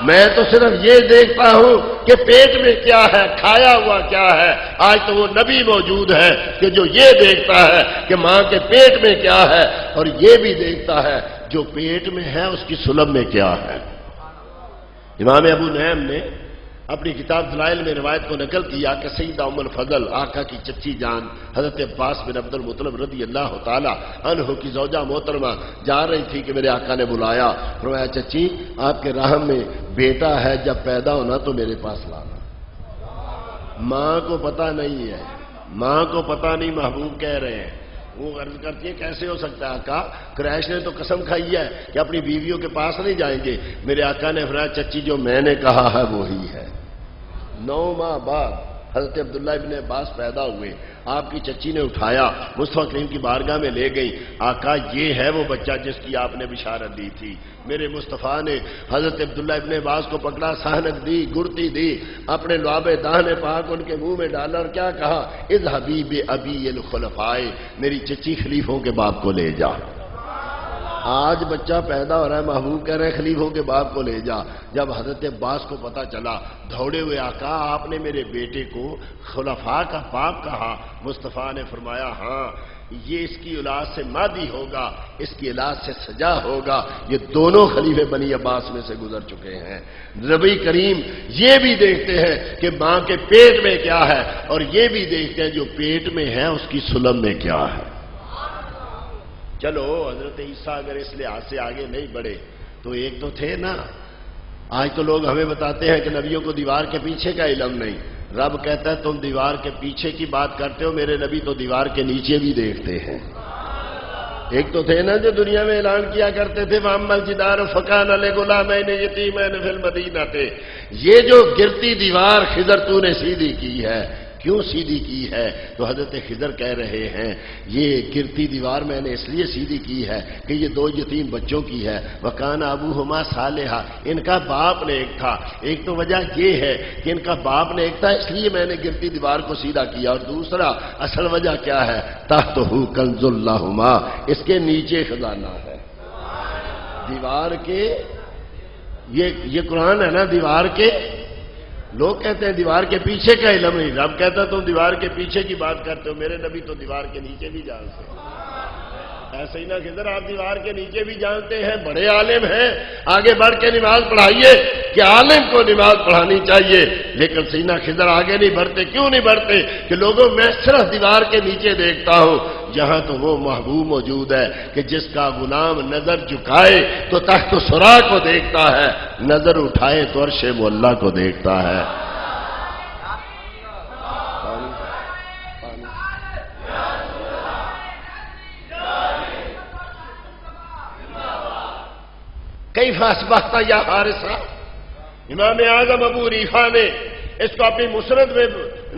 Speaker 1: میں تو صرف یہ دیکھتا ہوں کہ پیٹ میں کیا ہے کھایا ہوا کیا ہے آج تو وہ نبی موجود ہے کہ جو یہ دیکھتا ہے کہ ماں کے پیٹ میں کیا ہے اور یہ بھی دیکھتا ہے جو پیٹ میں ہے اس کی سلب میں کیا ہے امام ابو نعیم نے اپنی کتاب دلائل میں روایت کو نقل کیا کہ سیدہ ام الفضل آقا کی چچی جان حضرت عباس بن عبد المطلب رضی اللہ تعالی عنہ کی زوجہ محترمہ جا رہی تھی کہ میرے آقا نے بلایا فرمایا چچی آپ کے رحم میں بیٹا ہے جب پیدا ہونا تو میرے پاس لانا ماں کو پتہ نہیں ہے ماں کو پتہ نہیں محبوب کہہ رہے ہیں وہ عرض کرتی ہے کیسے ہو سکتا ہے آقا قریش نے تو قسم کھائی ہے کہ اپنی بیویوں کے پاس نہیں جائیں گے میرے آقا نے فرمایا چچی جو میں نے کہا ہے وہی ہے 9 ماہ بعد حضرت عبداللہ ابن عباس پیدا ہوئے آپ کی چچی نے اٹھایا مصطفیٰ کریم کی بارگاہ میں لے گئی آقا یہ ہے وہ بچہ جس کی آپ نے بشارت دی تھی میرے مصطفیٰ نے حضرت عبداللہ ابن عباس کو پکڑا سہنک دی گرتی دی اپنے لعاب دہن پاک ان کے منہ میں ڈالا اور کیا کہا اذهبی بابی الخلفاء میری چچی خلیفوں کے باپ کو لے جا آج بچہ پیدا ہو رہا ہے محبوب کہہ رہے ہیں خلیفوں کے باپ کو لے جا جب حضرت عباس کو پتا چلا دوڑے ہوئے آقا آپ نے میرے بیٹے کو خلفاء کا باپ کہا مصطفیٰ نے فرمایا ہاں یہ اس کی اولاد سے مادی ہوگا اس کی اولاد سے سجا ہوگا یہ دونوں خلیفے بنی عباس میں سے گزر چکے ہیں نبی کریم یہ بھی دیکھتے ہیں کہ ماں کے پیٹ میں کیا ہے اور یہ بھی دیکھتے ہیں جو پیٹ میں ہے اس کی سلب میں کیا ہے چلو حضرت عیسیٰ اگر اس لحاظ سے آگے نہیں بڑھے تو ایک تو تھے نا آج تو لوگ ہمیں بتاتے ہیں کہ نبیوں کو دیوار کے پیچھے کا علم نہیں رب کہتا ہے تم دیوار کے پیچھے کی بات کرتے ہو میرے نبی تو دیوار کے نیچے بھی دیکھتے ہیں ایک تو تھے نا جو دنیا میں اعلان کیا کرتے تھے وَأَمَّا الْجِدَارُ فَكَانَ لِغُلَامَيْنِ يَتِيمَيْنِ فِي الْمَدِينَةِ یہ جو گرتی دیوار خضر تو نے سیدھی کی ہے کیوں سیدھی کی ہے؟ تو حضرت خضر کہہ رہے ہیں یہ گرتی دیوار میں نے اس لیے سیدھی کی ہے کہ یہ دو یتیم بچوں کی ہے، وَكَانَ أَبُوهُمَا صَالِحًا، ان کا باپ نیک تھا۔ ایک تو وجہ یہ ہے کہ ان کا باپ نیک تھا اس لیے میں نے گرتی دیوار کو سیدھا کیا، اور دوسرا اصل وجہ کیا ہے؟ تحتہ کنز لہما، اس کے نیچے خزانہ ہے۔ دیوار کے یہ قرآن ہے نا، دیوار کے لوگ کہتے ہیں دیوار کے پیچھے کا علم نہیں، رب کہتا تم دیوار کے پیچھے کی بات کرتے ہو، میرے نبی تو دیوار کے نیچے بھی جانتے ہیں۔ ایسے ہی نہ خضر آپ دیوار کے نیچے بھی جانتے ہیں، بڑے عالم ہیں، آگے بڑھ کے نماز پڑھائیے کہ عالم کو نماز پڑھانی چاہیے، لیکن سیدنا خضر آگے نہیں بڑھتے۔ کیوں نہیں بڑھتے؟ کہ لوگوں میں صرف دیوار کے نیچے دیکھتا ہوں، جہاں تو وہ محبوب موجود ہے کہ جس کا غلام نظر جھکائے تو تخت سرا کو دیکھتا ہے، نظر اٹھائے تو عرش معلیٰ کو دیکھتا ہے۔ کیف اصبحت یا حارثہ، امام اعظم ابو حنیفہ نے اس کو اپنی مسند میں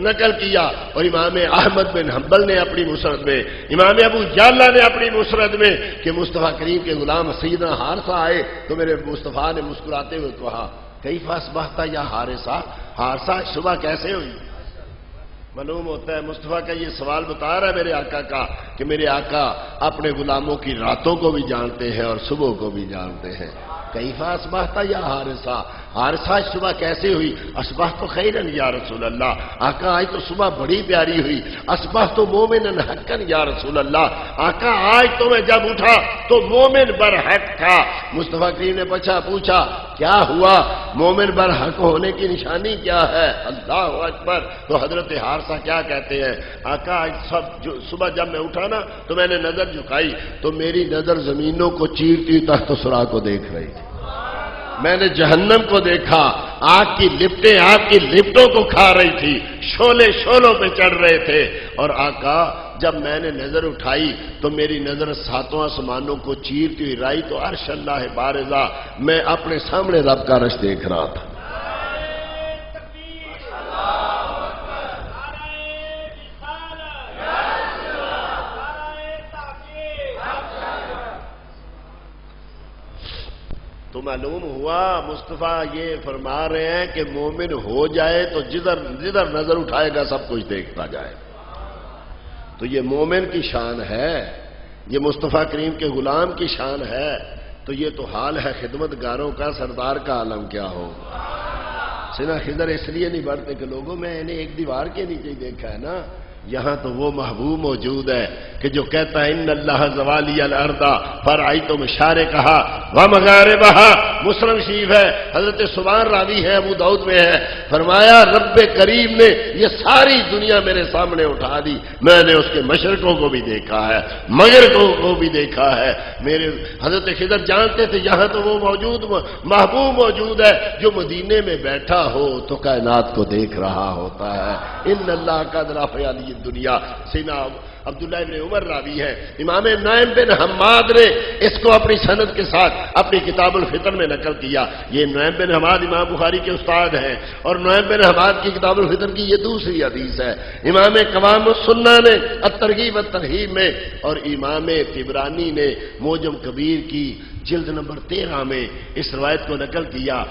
Speaker 1: نقل کیا، اور امام احمد بن حنبل نے اپنی مسند میں، امام ابو جعلہ نے اپنی مسند میں کہ مصطفیٰ کریم کے غلام سیدنا حارثہ آئے تو میرے مصطفیٰ نے مسکراتے ہوئے کہا کیف اصبحت یا حارثہ، حارثہ صبح کیسے ہوئی؟ معلوم ہوتا ہے مصطفیٰ کا یہ سوال بتا رہا ہے میرے آقا کا کہ میرے آقا اپنے غلاموں کی راتوں کو بھی جانتے ہیں اور صبح کو بھی جانتے ہیں۔ کیف اصبحت یا حارثہ، حارثہ صبح کیسے ہوئی؟ اصبحت تو خیرن یا رسول اللہ، آقا آج تو صبح بڑی پیاری ہوئی، اصبحت تو مومن حقا یا رسول اللہ، آقا آج تو میں جب اٹھا تو مومن برحق تھا۔ مصطفیٰ کریم نے پوچھا کیا ہوا؟ مومن برحق ہونے کی نشانی کیا ہے؟ اللہ اکبر۔ تو حضرت حارثہ کیا کہتے ہیں؟ آقا آج صبح جب میں اٹھا نا تو میں نے نظر جھکائی تو میری نظر زمینوں کو چیرتی تخت سرا کو دیکھ رہی تھی، میں نے جہنم کو دیکھا، آگ کی لپٹیں آگ کی لپٹوں کو کھا رہی تھی، شعلے شعلوں پہ چڑھ رہے تھے، اور آقا جب میں نے نظر اٹھائی تو میری نظر ساتوں آسمانوں کو چیرتی ہوئی رائی تو عرش اللہ بارزہ، میں اپنے سامنے رب کا عرش دیکھ رہا تھا۔ تو معلوم ہوا مصطفیٰ یہ فرما رہے ہیں کہ مومن ہو جائے تو جدھر نظر اٹھائے گا سب کچھ دیکھتا جائے۔ تو یہ مومن کی شان ہے، یہ مصطفیٰ کریم کے غلام کی شان ہے، تو یہ تو حال ہے خدمت گاروں کا، سردار کا عالم کیا ہو۔ سیدنا خضر اس لیے نہیں بڑھتے کہ لوگوں میں انہیں ایک دیوار کے نیچے ہی دیکھا ہے نا، یہاں تو وہ محبوب موجود ہے کہ جو کہتا ہے ان اللہ زوالی الارض فرعیت مشارقہا ومغاربہا، مسلم شریف ہے، حضرت سبحان راوی ہے، ابو داؤد میں ہے، فرمایا رب کریم نے یہ ساری دنیا میرے سامنے اٹھا دی، میں نے اس کے مشرقوں کو بھی دیکھا ہے، مغربوں کو بھی دیکھا ہے۔ میرے حضرت خضر جانتے تھے یہاں تو وہ موجود محبوب موجود ہے جو مدینے میں بیٹھا ہو تو کائنات کو دیکھ رہا ہوتا ہے۔ ان اللہ کا ذرافی علی دنیا، سیدنا عبداللہ ابن عمر راوی ہے، امام نعیم بن حماد نے اس کو اپنی سند کے ساتھ اپنی کتاب الفطر میں نقل کیا۔ یہ نعیم بن حماد امام بخاری کے استاد ہیں، اور نعیم بن حماد کی کتاب الفطر کی یہ دوسری حدیث ہے۔ امام قوام السنہ نے الترغیب والترہیب میں، اور امام طبرانی نے معجم کبیر کی جلد نمبر 13 میں اس روایت کو نقل کیا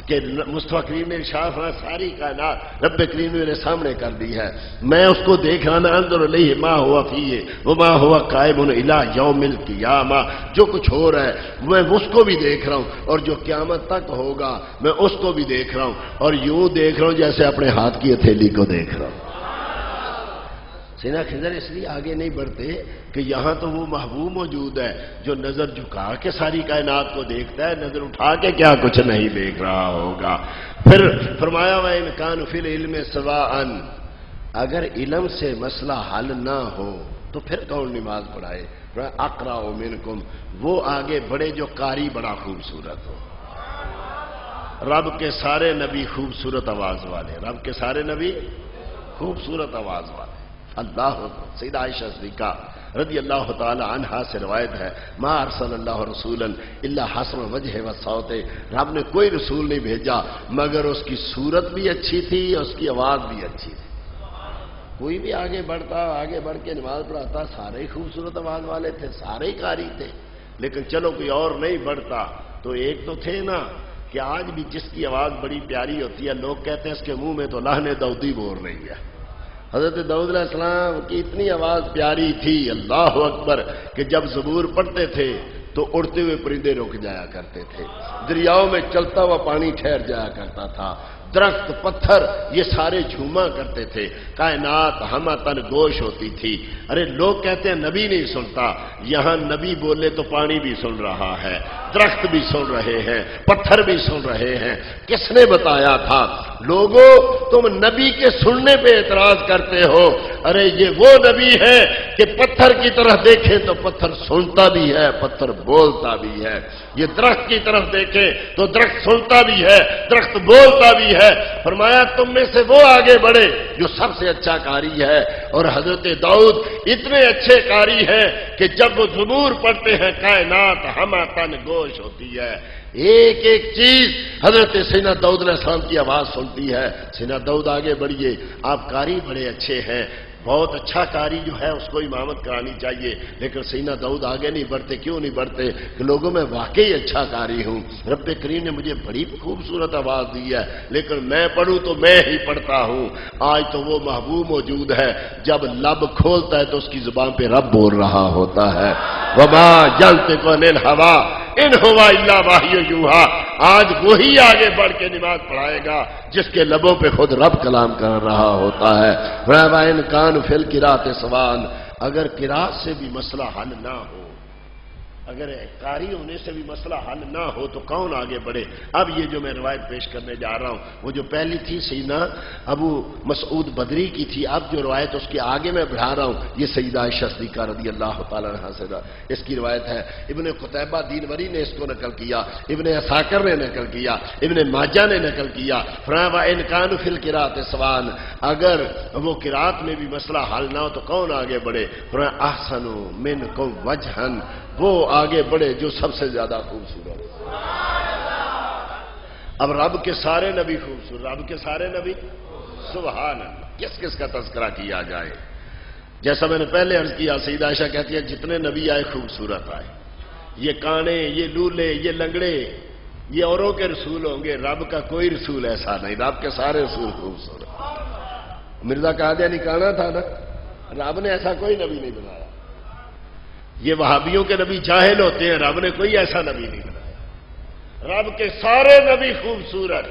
Speaker 1: کہ مصطفیٰ کریم نے ارشاد فرمایا ساری کائنات رب کریم نے میرے سامنے کر دی ہے، میں اس کو دیکھ رہا نا، انظر الیہ ما ہوا فیہ وما ہوا قائم الی یوم القیامہ، جو کچھ ہو رہا ہے میں اس کو بھی دیکھ رہا ہوں، اور جو قیامت تک ہوگا میں اس کو بھی دیکھ رہا ہوں، اور یوں دیکھ رہا ہوں جیسے اپنے ہاتھ کی ہتھیلی کو دیکھ رہا ہوں۔ سیدنا خضر اس لیے آگے نہیں بڑھتے کہ یہاں تو وہ محبوب موجود ہے جو نظر جھکا کے ساری کائنات کو دیکھتا ہے، نظر اٹھا کے کیا کچھ نہیں دیکھ رہا ہوگا۔ پھر فرمایا وَإِنْ كَانَ فِي الْعِلْمِ سَوَاءً، اگر علم سے مسئلہ حل نہ ہو تو پھر کون نماز پڑھائے؟ اقرأ منکم، وہ آگے بڑے جو قاری بڑا خوبصورت ہو۔ رب کے سارے نبی خوبصورت آواز والے، رب کے سارے نبی خوبصورت آواز والے۔ اللہ سیدہ عائشہ صدیقہ رضی اللہ تعالی عنہا سے روایت ہے ما ارسل اللہ رسولا الا حسن وجہ و صوت، رب نے کوئی رسول نہیں بھیجا مگر اس کی صورت بھی اچھی تھی اور اس کی آواز بھی اچھی تھی۔ کوئی بھی آگے بڑھ کے نماز پڑھاتا، سارے ہی خوبصورت آواز والے تھے، سارے ہی قاری تھے، لیکن چلو کوئی اور نہیں بڑھتا تو ایک تو تھے نا کہ آج بھی جس کی آواز بڑی پیاری ہوتی ہے لوگ کہتے ہیں اس کے منہ میں تو لہن داؤدی بول رہی ہے۔ حضرت داؤد علیہ السلام کی اتنی آواز پیاری تھی، اللہ اکبر، کہ جب زبور پڑھتے تھے تو اڑتے ہوئے پرندے رک جایا کرتے تھے، دریاؤں میں چلتا ہوا پانی ٹھہر جایا کرتا تھا، درخت پتھر یہ سارے جھوما کرتے تھے، کائنات ہمہ تن گوش ہوتی تھی۔ ارے لوگ کہتے ہیں نبی نہیں سنتا، یہاں نبی بولے تو پانی بھی سن رہا ہے، درخت بھی سن رہے ہیں، پتھر بھی سن رہے ہیں۔ کس نے بتایا تھا؟ لوگوں تم نبی کے سننے پہ اعتراض کرتے ہو، ارے یہ وہ نبی ہے کہ پتھر کی طرف دیکھیں تو پتھر سنتا بھی ہے، پتھر بولتا بھی ہے، یہ درخت کی طرف دیکھیں تو درخت سنتا بھی ہے، درخت بولتا بھی ہے۔ فرمایا تم میں سے وہ آگے بڑھے جو سب سے اچھا قاری ہے، اور حضرت داؤد اتنے اچھے قاری ہیں کہ جب وہ زبور پڑھتے ہیں کائنات ہمہ تن گوش ہوتی ہے، ایک ایک چیز حضرت سیدنا داؤد علیہ السلام کی آواز سنتی ہے۔ سیدنا داؤد آگے بڑھیے، آپ قاری بڑے اچھے ہیں، بہت اچھا قاری جو ہے اس کو امامت کرانی چاہیے، لیکن سیدنا داؤد آگے نہیں بڑھتے، کیوں نہیں بڑھتے؟ کہ لوگوں میں واقعی اچھا قاری ہوں، رب کریم نے مجھے بڑی خوبصورت آواز دی ہے، لیکن میں پڑھوں تو میں ہی پڑھتا ہوں۔ آج تو وہ محبوب موجود ہے جب لب کھولتا ہے تو اس کی زبان پہ رب بول رہا ہوتا ہے، وما ينطق عن الهوى ان هو الا وحی یوحی۔ آج وہی آگے بڑھ کے نماز پڑھائے گا جس کے لبوں پہ خود رب کلام کر رہا ہوتا ہے۔ وَإِنْ كَانُوا فِي الْقِرَاءَةِ سَوَاءً، اگر قراءت سے بھی مسئلہ حل نہ ہو، اگر قاری ہونے سے بھی مسئلہ حل نہ ہو تو کون آگے بڑھے؟ اب یہ جو میں روایت پیش کرنے جا رہا ہوں وہ جو پہلی تھی سیدنا ابو مسعود بدری کی تھی، اب جو روایت اس کے آگے میں بڑھا رہا ہوں یہ سیدہ عائشہ صدیقہ رضی اللہ تعالیٰ عنہا سے اس کی روایت ہے۔ ابن قتیبہ دینوری نے اس کو نقل کیا، ابن عساکر نے نقل کیا، ابن ماجہ نے نقل کیا۔ فرمایا ان كانوا في القراءة سواء، اگر وہ قرات میں بھی مسئلہ حل نہ ہو تو کون آگے بڑھے؟ فرمایا احسن منکم وجھا، وہ آگے بڑھے جو سب سے زیادہ خوبصورت۔ اب رب کے سارے نبی خوبصورت، رب کے سارے نبی سبحان اللہ، کس کس کا تذکرہ کیا جائے؟ جیسا میں نے پہلے عرض کیا، سیدہ عائشہ کہتی ہے جتنے نبی آئے خوبصورت آئے، یہ کانے، یہ لولے، یہ لنگڑے، یہ اوروں کے رسول ہوں گے، رب کا کوئی رسول ایسا نہیں، رب کے سارے رسول خوبصورت۔ مرزا قادیانی کانا تھا نا، رب نے ایسا کوئی نبی نہیں بنایا۔ یہ وہابیوں کے نبی جاہل ہوتے ہیں، رب نے کوئی ایسا نبی نہیں بنایا، رب کے سارے نبی خوبصورت۔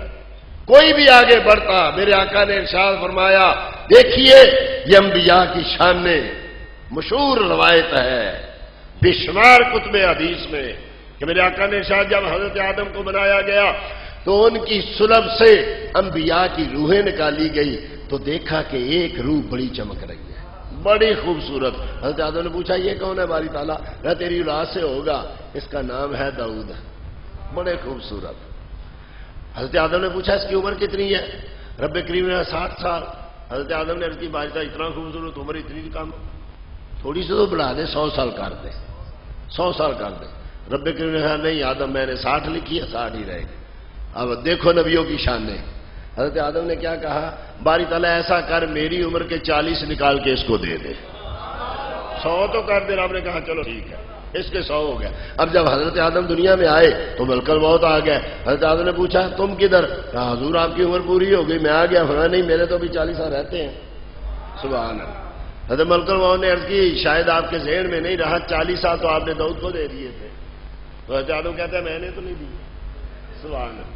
Speaker 1: کوئی بھی آگے بڑھتا، میرے آقا نے ارشاد فرمایا دیکھیے یہ انبیاء کی شان مشہور روایت ہے بے شمار کتب حدیث میں کہ میرے آقا نے ارشاد جب حضرت آدم کو بنایا گیا تو ان کی سلب سے انبیاء کی روحیں نکالی گئی تو دیکھا کہ ایک روح بڑی چمک رہی ہے، بڑی خوبصورت۔ حضرت آدم نے پوچھا یہ کون ہے باری تعالیٰ؟ تیری اولاد سے ہوگا، اس کا نام ہے داؤد، بڑے خوبصورت۔ حضرت آدم نے پوچھا اس کی عمر کتنی ہے؟ رب کریم نے 60 سال۔ حضرت آدم نے عرض کی باری تعالیٰ اتنا خوبصورت عمر اتنی کم، تھوڑی سی تو بڑھا دے، 100 سال کر دے، 100 سال کر دے۔ رب کریم نے کہا نہیں آدم میں نے 60 لکھی ہے، 60 ہی رہے گی۔ اب دیکھو نبیوں کی شانیں۔ حضرت آدم نے کیا کہا؟ باری تعالیٰ ایسا کر میری عمر کے 40 نکال کے اس کو دے دے، 100 تو کر دے۔ رب نے کہا چلو ٹھیک ہے، اس کے 100 ہو گیا۔ اب جب حضرت آدم دنیا میں آئے تو ملک الموت آ گئے۔ حضرت آدم نے پوچھا تم کدھر؟ کہا حضور آپ کی عمر پوری ہو گئی، میں آ گیا۔ فرمایا نہیں میرے تو بھی 40 سال رہتے ہیں۔ سبحان اللہ۔ حضرت ملک الموت نے عرض کی شاید آپ کے ذہن میں نہیں رہا 40 سال تو آپ نے داؤد کو دے دیے تھے۔ تو حضرت آدم کہتا ہے میں نے تو نہیں دیے۔ سبحان اللہ۔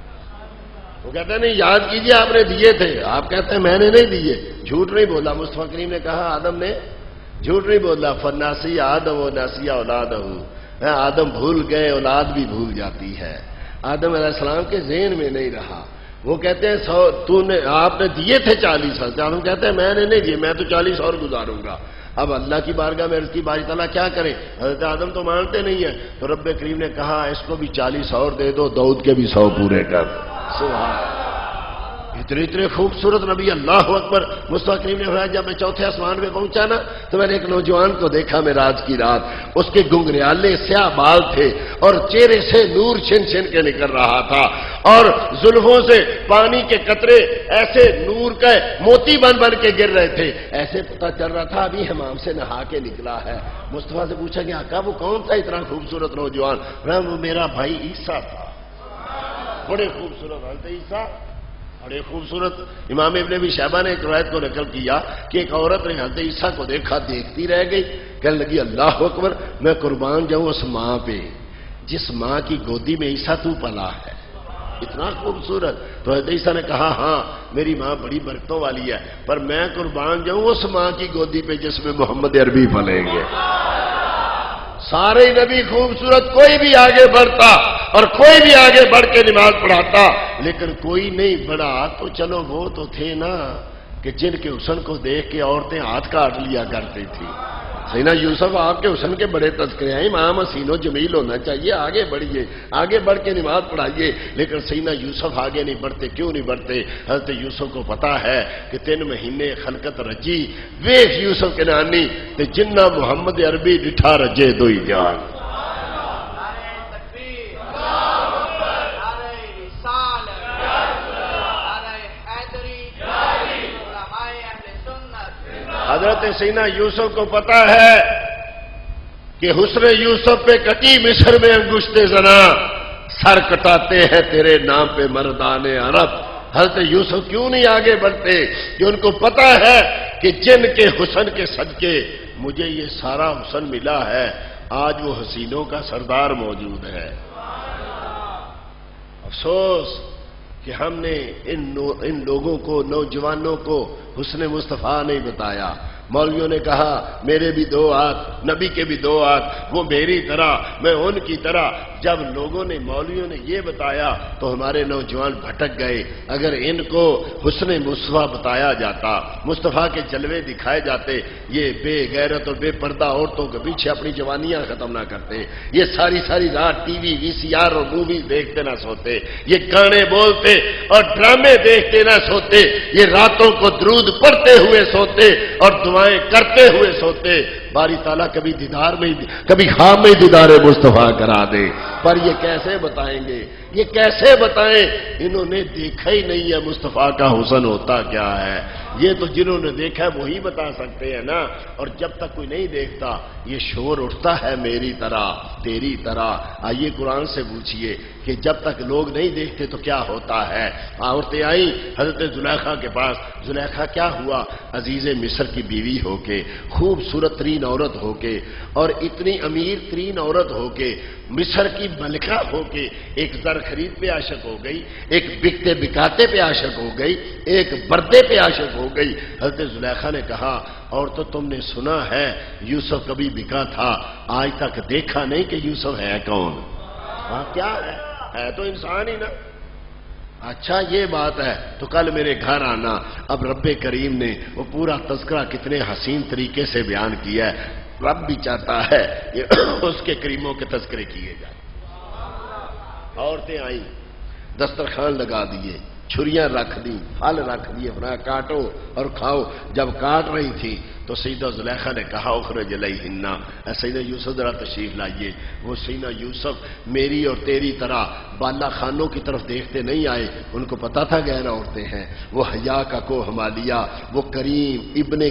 Speaker 1: وہ کہتے ہیں نہیں یاد کیجئے آپ نے دیے تھے، آپ کہتے ہیں میں نے نہیں دیے۔ جھوٹ نہیں بولا، مصطفیٰ کریم نے کہا آدم نے جھوٹ نہیں بولا۔ فناسی آدم و ناسیہ اولادہ، آدم بھول گئے اولاد بھی بھول جاتی ہے۔ آدم علیہ السلام کے ذہن میں نہیں رہا۔ وہ کہتے ہیں آپ نے دیے تھے 40 سال، آدم کہتے ہیں میں نے نہیں دیے، میں تو 40 اور گزاروں گا۔ اب اللہ کی بارگاہ میں عرض کی باری تعالیٰ کیا کرے؟ حضرت آدم تو مانتے نہیں ہیں، تو رب کریم نے کہا اس کو بھی 40 اور دے دو، داؤد کے بھی 100 پورے کر۔ سبحان اتنے خوبصورت نبی، اللہ اکبر۔ مصطفیٰ کریم نے فرمایا جب میں چوتھے آسمان پہ پہنچا نا تو میں نے ایک نوجوان کو دیکھا معراج کی رات، اس کے گنگریالے سیاہ بال تھے اور چہرے سے نور چھن چھن کے نکل رہا تھا، اور زلفوں سے پانی کے قطرے ایسے نور کا موتی بن بن کے گر رہے تھے. ایسے پتہ چل رہا تھا ابھی حمام سے نہا کے نکلا ہے. مصطفیٰ سے پوچھا کہ آقا وہ کون تھا اتنا خوبصورت نوجوان؟ وہ میرا بھائی عیسیٰ تھا. بڑے خوبصورت حضرت عیسیٰ، بڑے خوبصورت. امام ابن ابی شیبہ نے ایک روایت کو نقل کیا کہ ایک عورت نے حضرت عیسیٰ کو دیکھا، دیکھتی رہ گئی، کہنے لگی اللہ اکبر، میں قربان جاؤں اس ماں پہ جس ماں کی گودی میں عیسیٰ تو پلا ہے، اتنا خوبصورت. تو حضرت عیسیٰ نے کہا ہاں میری ماں بڑی برکتوں والی ہے، پر میں قربان جاؤں اس ماں کی گودی پہ جس میں محمد عربی پلیں گے. سارے نبی خوبصورت، کوئی بھی آگے بڑھتا اور کوئی بھی آگے بڑھ کے نماز پڑھاتا، لیکن کوئی نہیں بڑھا تو چلو وہ تو تھے نا کہ جن کے حسن کو دیکھ کے عورتیں ہاتھ کاٹ لیا کرتی تھی. سیدنا یوسف آپ کے حسن کے بڑے تذکرے ہیں، امام حسین و جمیل ہونا چاہیے، آگے بڑھیے، آگے بڑھ کے نماز پڑھائیے. لیکن سیدنا یوسف آگے نہیں بڑھتے. کیوں نہیں بڑھتے؟ حضرت یوسف کو پتا ہے کہ 3 مہینے خلقت رجی ویخ یوسف کے نانی تے جنہ محمد عربی ڈٹھا رجے دوئی جان. حضرت سیدنا یوسف کو پتا ہے کہ حسن یوسف پہ کٹی مصر میں انگشت زنا، سر کٹاتے ہیں تیرے نام پہ مردان عرب. حضرت یوسف کیوں نہیں آگے بڑھتے؟ کہ ان کو پتا ہے کہ جن کے حسن کے صدقے مجھے یہ سارا حسن ملا ہے، آج وہ حسینوں کا سردار موجود ہے. افسوس کہ ہم نے ان لوگوں کو، نوجوانوں کو حسن مصطفیٰ نہیں بتایا. مولویوں نے کہا میرے بھی 2 ہاتھ، نبی کے بھی 2 ہاتھ، وہ میری طرح میں ان کی طرح. جب لوگوں نے، مولویوں نے یہ بتایا تو ہمارے نوجوان بھٹک گئے. اگر ان کو حسن مصطفیٰ بتایا جاتا، مصطفیٰ کے جلوے دکھائے جاتے، یہ بے غیرت اور بے پردہ عورتوں کے پیچھے اپنی جوانیاں ختم نہ کرتے، یہ ساری رات ٹی وی، VCR اور موویز دیکھتے نہ سوتے، یہ گانے بولتے اور ڈرامے دیکھتے نہ سوتے، یہ راتوں کو درود پڑھتے ہوئے سوتے اور دعائیں کرتے ہوئے سوتے. باری تعالیٰ کبھی دیدار میں، کبھی خواب میں دیدار مصطفیٰ کرا دے. پر یہ کیسے بتائیں گے؟ یہ کیسے بتائیں؟ انہوں نے دیکھا ہی نہیں ہے مصطفیٰ کا حسن ہوتا کیا ہے. یہ تو جنہوں نے دیکھا ہے وہی بتا سکتے ہیں نا. اور جب تک کوئی نہیں دیکھتا یہ شور اٹھتا ہے میری طرح تیری طرح. آئیے قرآن سے پوچھئے کہ جب تک لوگ نہیں دیکھتے تو کیا ہوتا ہے. عورتیں آئیں حضرت زلیخا کے پاس. زلیخا کیا ہوا؟ عزیز مصر کی بیوی ہو کے، خوبصورت ترین عورت ہو کے، اور اتنی امیر ترین عورت ہو کے، مصر کی ملکہ ہو کے، ایک زر خرید پہ عاشق ہو گئی، ایک بکتے بکاتے پہ عاشق ہو گئی، ایک بردے پہ عاشق ہو گئی. حضرت زلیخا نے کہا اور تو تم نے سنا ہے یوسف کبھی بکا تھا، آج تک دیکھا نہیں کہ یوسف ہے کون. ہاں کیا ہے تو انسان ہی نا. اچھا یہ بات ہے تو کل میرے گھر آنا. اب رب کریم نے وہ پورا تذکرہ کتنے حسین طریقے سے بیان کیا ہے. رب بھی چاہتا ہے کہ اس کے کریموں کے تذکرے کیے جائیں. عورتیں آئیں، دسترخوان لگا دیے، چھریاں رکھ دی، پھل رکھ دیے، اپنا کاٹو اور کھاؤ. جب کاٹ رہی تھی تو سیدہ زلیخا نے کہا اخرج الیہن، سیدہ یوسف ذرا تشریف لائیے. وہ سیدہ یوسف میری اور تیری طرح بالا خانوں کی طرف دیکھتے نہیں آئے، ان کو پتا تھا غیر عورتیں ہیں. وہ حیا کا کو ہمالیہ، وہ کریم ابن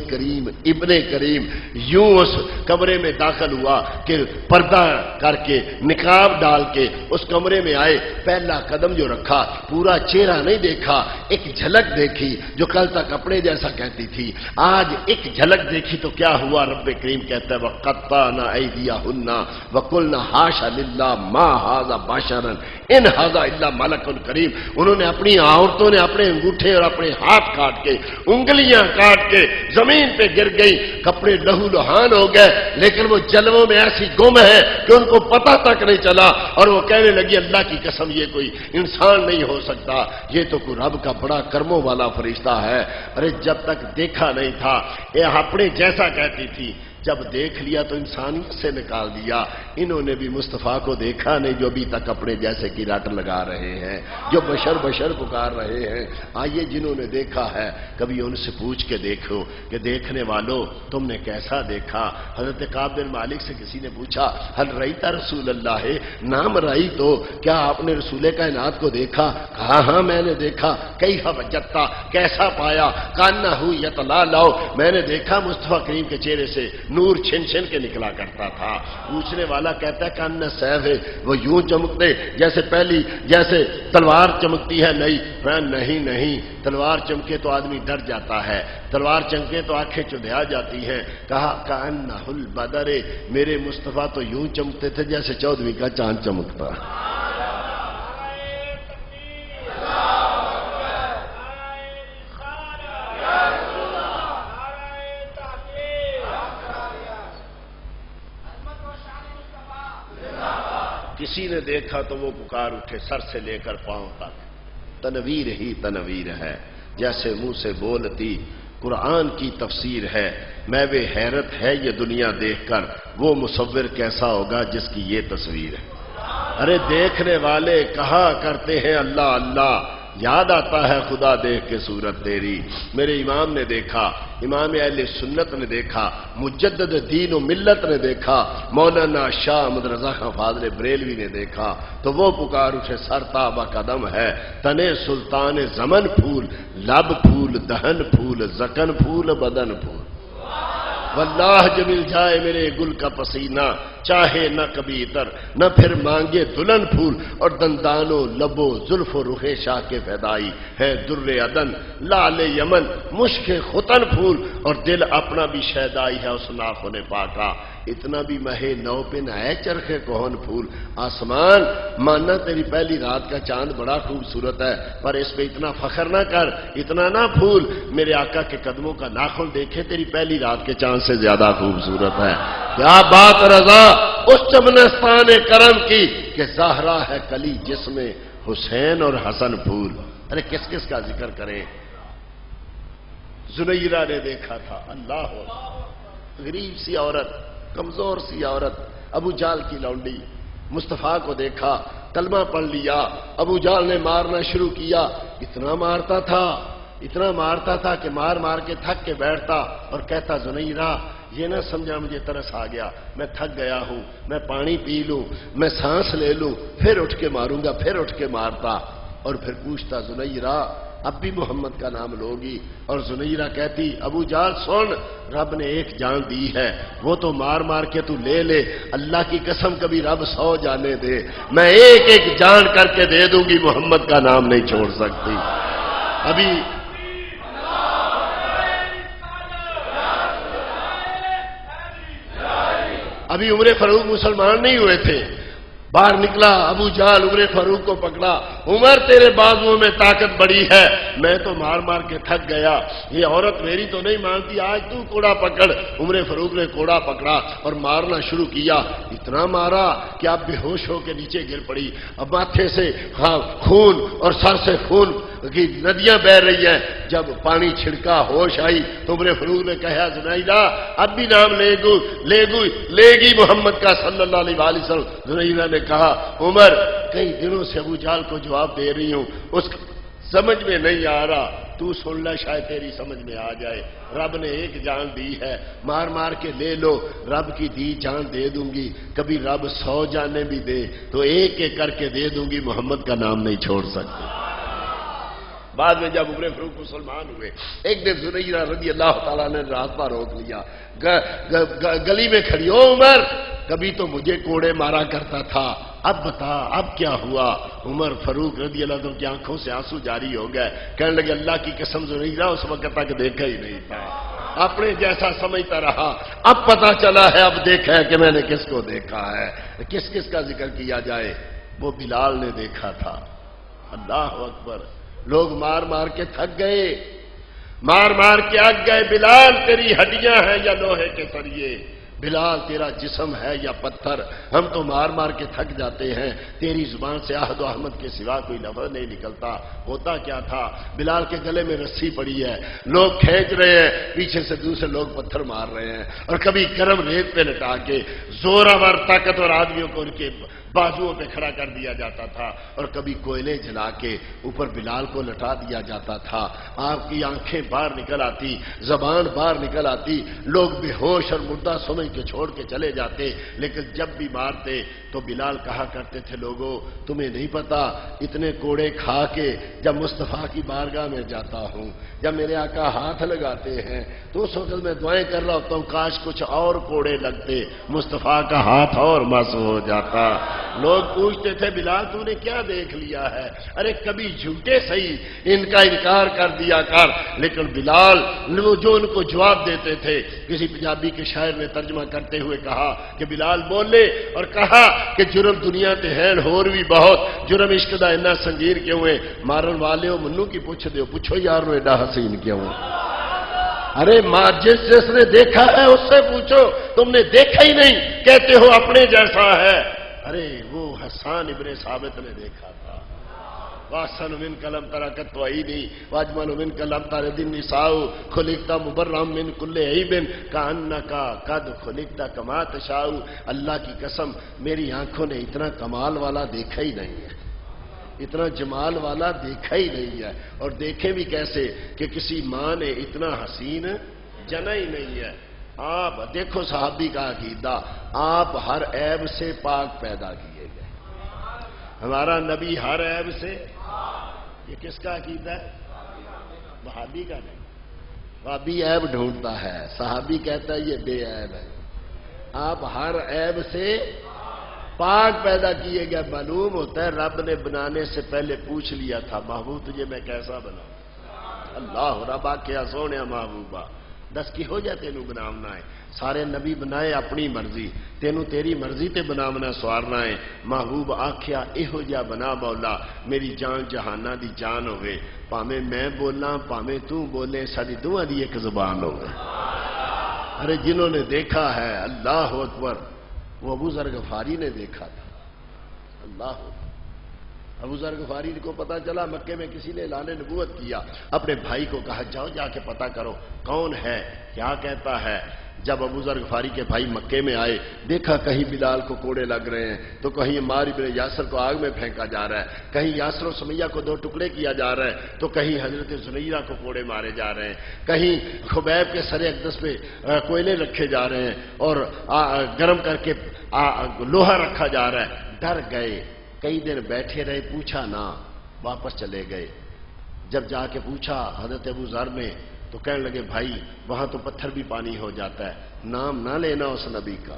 Speaker 1: کریم یوں اس کمرے میں داخل ہوا کہ پردہ کر کے نقاب ڈال کے اس کمرے میں آئے. پہلا قدم جو رکھا پورا چہرہ نہیں دیکھا، ایک جھلک دیکھی. جو کل تک کپڑے جیسا کہتی تھی آج ایک جھلک دیکھی تو کیا ہوا؟ رب کریم کہتا ہے وَقَطَّعْنَا أَيْدِيَهُنَّ وَقُلْنَا حَاشَ لِلَّهِ مَا هَذَا بَشَرًا إِنْ هَذَا إِلَّا مَلَكٌ كَرِيمٌ. انہوں نے اپنی عورتوں نے اپنے انگوٹھے اور اپنے ہاتھ کاٹ کے، انگلیاں کاٹ کے زمین پہ گر گئی، کپڑے لہو لہان ہو گئے. لیکن وہ جلووں میں ایسی گم ہے کہ ان کو پتہ تک نہیں چلا. اور وہ کہنے لگی اللہ کی قسم یہ کوئی انسان نہیں ہو سکتا، یہ تو کوئی رب کا بڑا کرموں والا فرشتہ ہے. ارے جب تک دیکھا نہیں تھا یہ اپنے جیسا کہتی تھی، جب دیکھ لیا تو انسانیت سے نکال دیا۔ انہوں نے بھی مصطفیٰ کو دیکھا نہیں جو ابھی تک اپنے جیسے کی رٹ لگا رہے ہیں، جو بشر بشر پکار رہے ہیں۔ آئیے جنہوں نے دیکھا ہے کبھی ان سے پوچھ کے دیکھو کہ دیکھنے والوں تم نے کیسا دیکھا۔ حضرت کعب بن مالک سے کسی نے پوچھا ہل رأیت رسول اللہ ہے نام رائی، تو کیا آپ نے رسول کائنات کو دیکھا؟ کہا ہاں میں نے دیکھا۔ کیفا وجدتا، کیسا پایا؟ کانہ یتلالاؤ، میں نے دیکھا مصطفیٰ کریم کے چہرے سے نور چھن چھن کے نکلا کرتا تھا۔ پوچھنے والا کہتا ہے کانہ سیف ہے، وہ یوں چمکتے جیسے تلوار چمکتی ہے نہیں نہیں، تلوار چمکے تو آدمی ڈر جاتا ہے، تلوار چمکے تو آنکھیں چندھیا جاتی ہیں۔ کہا کانہ البدر، میرے مصطفیٰ تو یوں چمکتے تھے جیسے 14ویں کا چاند چمکتا۔ کسی نے دیکھا تو وہ پکار اٹھے سر سے لے کر پاؤں تک، تنویر ہی تنویر ہے، جیسے منہ سے بولتی قرآن کی تفسیر ہے۔ میں بے حیرت ہے یہ دنیا دیکھ کر، وہ مصور کیسا ہوگا جس کی یہ تصویر ہے۔ ارے دیکھنے والے کہا کرتے ہیں اللہ اللہ، یاد آتا ہے خدا دیکھ کے صورت تیری۔ میرے امام نے دیکھا، امام اہل سنت نے دیکھا، مجدد دین و ملت نے دیکھا، مولانا شاہ احمد رضا خان فاضل بریلوی نے دیکھا تو وہ پکار اٹھے سر تابہ قدم ہے، تنے سلطان زمن پھول، لب پھول، دہن پھول، زکن پھول، بدن پھول۔ واللہ جو مل جائے میرے گل کا پسینہ، چاہے نہ کبھی اتر نہ پھر مانگے دلہن پھول، اور دندانوں لبو زلف و رخ شاہ کے فدائی ہے در عدن لال یمن مشک ختن پھول، اور دل اپنا بھی شیدائی ہے اس ناخن پاکا، اتنا بھی مہے نو پہ نہ ہے چرخے کوہن پھول۔ آسمان ماننا تیری پہلی رات کا چاند بڑا خوبصورت ہے، پر اس پہ اتنا فخر نہ کر، اتنا نہ پھول، میرے آقا کے قدموں کا ناخن دیکھے تیری پہلی رات کے چاند سے زیادہ خوبصورت ہے۔ کیا بات رضا اس چمنستان کرم کی کہ زہرا ہے کلی جس میں حسین اور حسن پھول۔ ارے کس کس کا ذکر کریں؟ زنیرہ نے دیکھا تھا، اللہ غریب سی عورت، کمزور سی عورت، ابو جال کی لونڈی، مصطفیٰ کو دیکھا، کلمہ پڑھ لیا، ابو جال نے مارنا شروع کیا، اتنا مارتا تھا کہ مار مار کے تھک کے بیٹھتا اور کہتا زنیرہ یہ نہ سمجھا مجھے ترس آ گیا، میں تھک گیا ہوں، میں پانی پی لوں، میں سانس لے لوں، پھر اٹھ کے ماروں گا، پھر اٹھ کے مارتا، اور پھر پوچھتا زنیرہ اب بھی محمد کا نام لوگی؟ اور زنیرہ کہتی ابو جال سن، رب نے ایک جان دی ہے، وہ تو مار مار کے تو لے لے، اللہ کی قسم کبھی رب 100 جانے دے، میں ایک ایک جان کر کے دے دوں گی، محمد کا نام نہیں چھوڑ سکتی۔ ابھی عمر فاروق مسلمان نہیں ہوئے تھے، باہر نکلا ابو جہل عمر فاروق کو پکڑا، عمر تیرے بازوؤں میں طاقت بڑی ہے، میں تو مار مار کے تھک گیا، یہ عورت میری تو نہیں مانتی، آج تو کوڑا پکڑ۔ عمر فاروق نے کوڑا پکڑا اور مارنا شروع کیا، اتنا مارا کہ اب بے ہوش ہو کے نیچے گر پڑی، اب ماتھے سے خون اور سر سے خون کی ندیاں بہ رہی ہیں۔ جب پانی چھڑکا ہوش آئی تو عمر فاروق نے کہا زنیرہ اب بھی نام لے گی محمد کا صلی اللہ علیہ وآلہ وسلم۔ زنیرہ نے کہا عمر کئی دنوں سے ابو جہل کو جواب دے رہی ہوں، اس سمجھ میں نہیں آ رہا، تو سن لے شاید تیری سمجھ میں آ جائے، رب نے ایک جان دی ہے، مار مار کے لے لو، رب کی دی جان دے دوں گی، کبھی رب 100 جانیں بھی دے تو ایک ایک کر کے دے دوں گی، محمد کا نام نہیں چھوڑ سکتے۔ بعد میں جب عمر فاروق مسلمان ہوئے، ایک دن زنیرہ رضی اللہ تعالیٰ نے راستہ روک لیا، گلی میں کھڑی، او عمر کبھی تو مجھے کوڑے مارا کرتا تھا، اب بتا اب کیا ہوا؟ عمر فاروق رضی اللہ عنہ کی آنکھوں سے آنسو جاری ہو گئے، کہنے لگے اللہ کی قسم زنیرہ اس وقت تک دیکھا ہی نہیں تھا، اپنے جیسا سمجھتا رہا، اب پتا چلا ہے، اب دیکھا ہے کہ میں نے کس کو دیکھا ہے۔ کس کس کا ذکر کیا جائے؟ وہ بلال نے دیکھا تھا، اللہ اکبر، لوگ مار مار کے تھک گئے، مار مار کے اگ گئے، بلال تیری ہڈیاں ہیں یا لوہے کے سریے؟ بلال تیرا جسم ہے یا پتھر، ہم تو مار مار کے تھک جاتے ہیں، تیری زبان سے احد و احمد کے سوا کوئی لفظ نہیں نکلتا۔ ہوتا کیا تھا، بلال کے گلے میں رسی پڑی ہے، لوگ کھینچ رہے ہیں، پیچھے سے دوسرے لوگ پتھر مار رہے ہیں، اور کبھی گرم ریت پہ لٹا کے زورآور طاقتور آدمیوں کو ان کے بازوؤں پہ کھڑا کر دیا جاتا تھا، اور کبھی کوئلے جلا کے اوپر بلال کو لٹا دیا جاتا تھا۔ آپ کی آنکھیں باہر نکل آتی، زبان باہر نکل آتی، لوگ بے ہوش اور مردہ سمجھ کے چھوڑ کے چلے جاتے، لیکن جب بھی مارتے تو بلال کہا کرتے تھے، لوگوں تمہیں نہیں پتا اتنے کوڑے کھا کے جب مصطفیٰ کی بارگاہ میں جاتا ہوں، جب میرے آقا ہاتھ لگاتے ہیں تو اس وقت میں دعائیں کر رہا ہوتا ہوں، کاش کچھ اور کوڑے لگتے، مصطفیٰ کا ہاتھ اور مس ہو جاتا۔ لوگ پوچھتے تھے، بلال تو نے کیا دیکھ لیا ہے؟ ارے کبھی جھوٹے صحیح ان کا انکار کر دیا کر۔ لیکن بلال جو ان کو جواب دیتے تھے، کسی پنجابی کے شاعر نے ترجمہ کرتے ہوئے کہا کہ بلال بولے اور کہا کہ جرم دنیا تے ہیں اور بھی بہت، جرم عشق دا اتنا سنگین کیوں ہے؟ مارن والے ہو منو کی پوچھ دیو، پوچھو یار نو ایڈا حسین کیوں ہے؟ ارے ماں جس نے دیکھا ہے اس سے پوچھو، تم نے دیکھا ہی نہیں، کہتے ہو اپنے جیسا ہے۔ ارے وہ حسان ابن ثابت نے دیکھا تھا، واسن من کلم ترکت تو عینی واجمل من کلم ترد النساء خلقت مبرم من کل عیب کانک قد خلقت کما تشاء۔ اللہ کی قسم میری آنکھوں نے اتنا کمال والا دیکھا ہی نہیں ہے، اتنا جمال والا دیکھا ہی نہیں ہے، اور دیکھے بھی کیسے کہ کسی ماں نے اتنا حسین جنا ہی نہیں ہے۔ آپ دیکھو صحابی کا عقیدہ، آپ ہر عیب سے پاک پیدا کیے گئے، ہمارا نبی ہر عیب سے، یہ کس کا عقیدہ ہے؟ وہابی کا نہیں، وہابی عیب ڈھونڈتا ہے، صحابی کہتا ہے یہ بے عیب ہے۔ آپ ہر عیب سے پاک پیدا کیے گئے۔ معلوم ہوتا ہے رب نے بنانے سے پہلے پوچھ لیا تھا، محبوب تجھے میں کیسا بناؤں؟ اللہ ربا کیا سونے محبوبہ دس کی ہو جائے تینوں بناونا ہے۔ سارے نبی بنائے اپنی مرضی، تینوں تیری مرضی تے بناونا سوارنا ہے۔ محبوب آکھیا اہو جا بنا مولا میری جان جہانہ دی جان ہوئے، پامیں میں بولا پامیں تو بولے، ساری دعا دی ایک زبان ہوئے۔ ارے جنہوں نے دیکھا ہے اللہ اکبر، وہ ابو ذر غفاری نے دیکھا تھا۔ اللہ ابو ذر غفاری کو پتا چلا مکے میں کسی نے اعلان نبوت کیا، اپنے بھائی کو کہا جاؤ جا کے پتا کرو کون ہے، کیا کہتا ہے۔ جب ابو ذر غفاری کے بھائی مکے میں آئے، دیکھا کہیں بلال کو کوڑے لگ رہے ہیں، تو کہیں عمار ابن یاسر کو آگ میں پھینکا جا رہا ہے، کہیں یاسر و سمیہ کو دو ٹکڑے کیا جا رہا ہے، تو کہیں حضرت زنیرہ کو کوڑے مارے جا رہے ہیں، کہیں خبیب کے سر اقدس پہ کوئلے رکھے جا رہے ہیں اور گرم کر کے لوہا رکھا جا رہا ہے۔ ڈر گئے، کئی دن بیٹھے رہے، پوچھا نہ، واپس چلے گئے۔ جب جا کے پوچھا حضرت ابو ذر نے تو کہنے لگے بھائی وہاں تو پتھر بھی پانی ہو جاتا ہے، نام نہ لینا اس نبی کا۔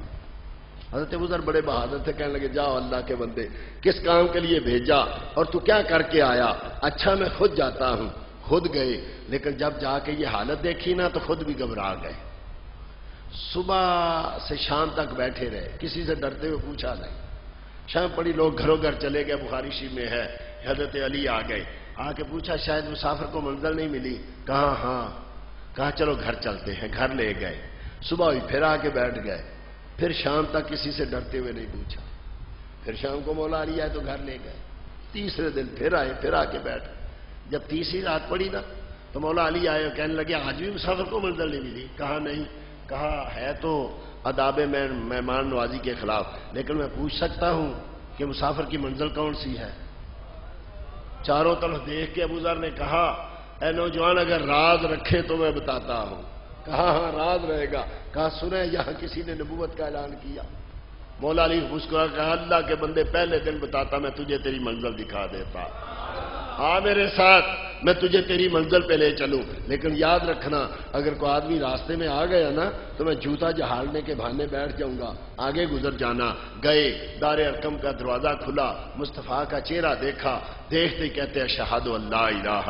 Speaker 1: حضرت ابو ذر بڑے بہادر تھے، کہنے لگے جاؤ اللہ کے بندے، کس کام کے لیے بھیجا اور تو کیا کر کے آیا؟ اچھا میں خود جاتا ہوں۔ خود گئے، لیکن جب جا کے یہ حالت دیکھی نا تو خود بھی گھبرا گئے۔ صبح سے شام تک بیٹھے رہے، کسی سے ڈرتے ہوئے پوچھا نہیں۔ شام پڑی، لوگ گھروں گھر چلے گئے، بخاری شریف میں ہے۔ حضرت علی آ گئے، آ کے پوچھا شاید مسافر کو منزل نہیں ملی؟ کہا ہاں۔ کہا چلو گھر چلتے ہیں، گھر لے گئے۔ صبح ہوئی پھر آ کے بیٹھ گئے، پھر شام تک کسی سے ڈرتے ہوئے نہیں پوچھا، پھر شام کو مولا علی آئے تو گھر لے گئے۔ تیسرے دن پھر آئے، پھر آ کے بیٹھ گئے۔ جب تیسری رات پڑی نا تو مولا علی آئے اور کہنے لگے آج بھی مسافر کو منزل نہیں ملی؟ کہا نہیں۔ کہا ہے تو آداب مہمان نوازی کے خلاف، لیکن میں پوچھ سکتا ہوں کہ مسافر کی منزل کون سی ہے؟ چاروں طرف دیکھ کے ابو ذر نے کہا اے نوجوان اگر راز رکھے تو میں بتاتا ہوں۔ کہا ہاں راز رہے گا۔ کہا سنیں یہاں کسی نے نبوت کا اعلان کیا؟ مولا علی مسکرا کہا اللہ کے بندے پہلے دن بتاتا میں تجھے تیری منزل دکھا دیتا، ہاں میرے ساتھ میں تجھے تیری منزل پہ لے چلوں، لیکن یاد رکھنا اگر کوئی آدمی راستے میں آ گیا نا تو میں جوتا جہالنے کے بہانے بیٹھ جاؤں گا، آگے گزر جانا۔ گئے، دار ارقم کا دروازہ کھلا، مصطفیٰ کا چہرہ دیکھا، دیکھتے ہی کہتے اشہد ان لا الہ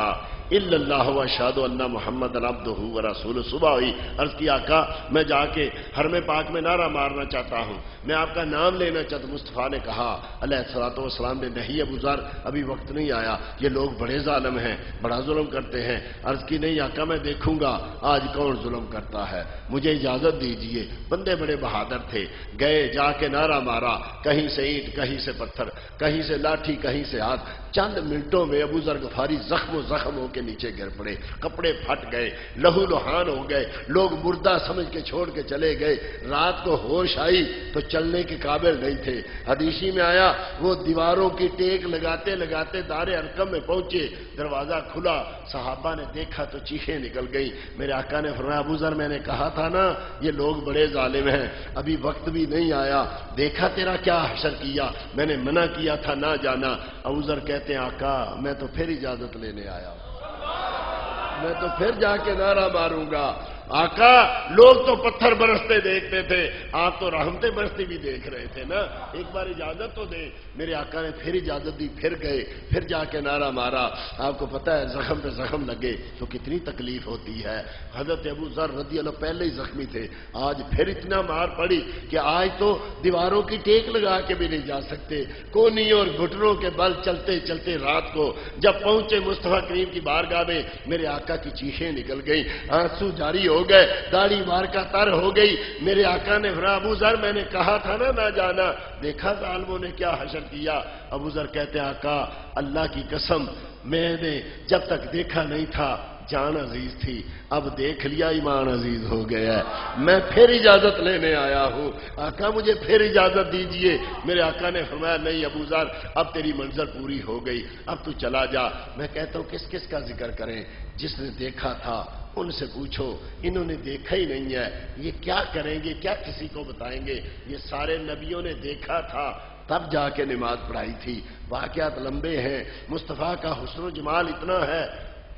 Speaker 1: الا اللہ و اشہد ان محمد عبدہ و رسولہ۔ صبح ہوئی، عرض کی آقا میں جا کے حرم پاک میں نعرہ مارنا چاہتا ہوں، میں آپ کا نام لینا چاہتا ہوں۔ مصطفیٰ نے کہا علیہ الصلوۃ والسلام نے نہیں ابو ذر ابھی وقت نہیں آیا، یہ لوگ بڑے ظالم ہیں، بڑا ظلم کرتے ہیں۔ عرض کی نہیں آقا میں دیکھوں گا آج کون ظلم کرتا ہے، مجھے اجازت دیجئے۔ بندے بڑے بہادر تھے، گئے جا کے نعرہ مارا، کہیں سے اینٹ کہیں سے پتھر، کہیں سے لاٹھی کہیں سے ہاتھ۔ چند منٹوں میں ابو ذر غفاری زخم ہو کے نیچے گر پڑے، کپڑے پھٹ گئے، لہو لہان ہو گئے، لوگ مردہ سمجھ کے چھوڑ کے چلے گئے۔ رات کو ہوش آئی تو چلنے کے قابل نہیں تھے۔ حدیثی میں آیا وہ دیواروں کی ٹیک لگاتے لگاتے دار ارقم میں پہنچے، دروازہ کھلا، صحابہ نے دیکھا تو چیخیں نکل گئی۔ میرے آقا نے فرمایا ابو ذر میں نے کہا تھا نا یہ لوگ بڑے ظالم ہیں، ابھی وقت بھی نہیں آیا، دیکھا تیرا کیا حشر کیا، میں نے منع کیا تھا نہ جانا۔ ابو ذر کہتے ہیں آقا میں تو پھر اجازت لینے آیا ہوں، میں تو پھر جا کے نعرہ ماروں گا۔ آقا لوگ تو پتھر برستے دیکھتے تھے، آپ تو رحمتیں برستی بھی دیکھ رہے تھے نا، ایک بار اجازت تو دے۔ میرے آقا نے پھر اجازت دی، پھر گئے، پھر جا کے نعرہ مارا۔ آپ کو پتہ ہے زخم پہ زخم لگے تو کتنی تکلیف ہوتی ہے۔ حضرت ابو ذر رضی اللہ پہلے ہی زخمی تھے، آج پھر اتنا مار پڑی کہ آج تو دیواروں کی ٹیک لگا کے بھی نہیں جا سکتے، کونی اور گھٹنوں کے بل چلتے چلتے رات کو جب پہنچے مصطفیٰ کریم کی بارگاہ میں، میرے آقا کی چیخیں نکل گئی، آنسو جاری ہو گئے، داڑھی مار کا تر ہو گئی۔ میرے آقا نے فرمایا ابو ذر میں نے کہا تھا نا نہ جانا، دیکھا ظالموں نے کیا حشر کیا۔ ابو ذر کہتے ہیں آقا اللہ کی قسم میں نے جب تک دیکھا نہیں تھا جان عزیز تھی، اب دیکھ لیا ایمان عزیز ہو گیا ہے، میں پھر اجازت لینے آیا ہوں، آقا مجھے پھر اجازت دیجئے۔ میرے آقا نے فرمایا نہیں ابو ذر اب تیری منزل پوری ہو گئی، اب تو چلا جا۔ میں کہتا ہوں کس کس کا ذکر کریں، جس نے دیکھا تھا ان سے پوچھو، انہوں نے دیکھا ہی نہیں ہے، یہ کیا کریں گے، کیا کسی کو بتائیں گے؟ یہ سارے نبیوں نے دیکھا تھا تب جا کے نماز پڑھائی تھی۔ واقعات لمبے ہیں، مصطفیٰ کا حسن و جمال اتنا ہے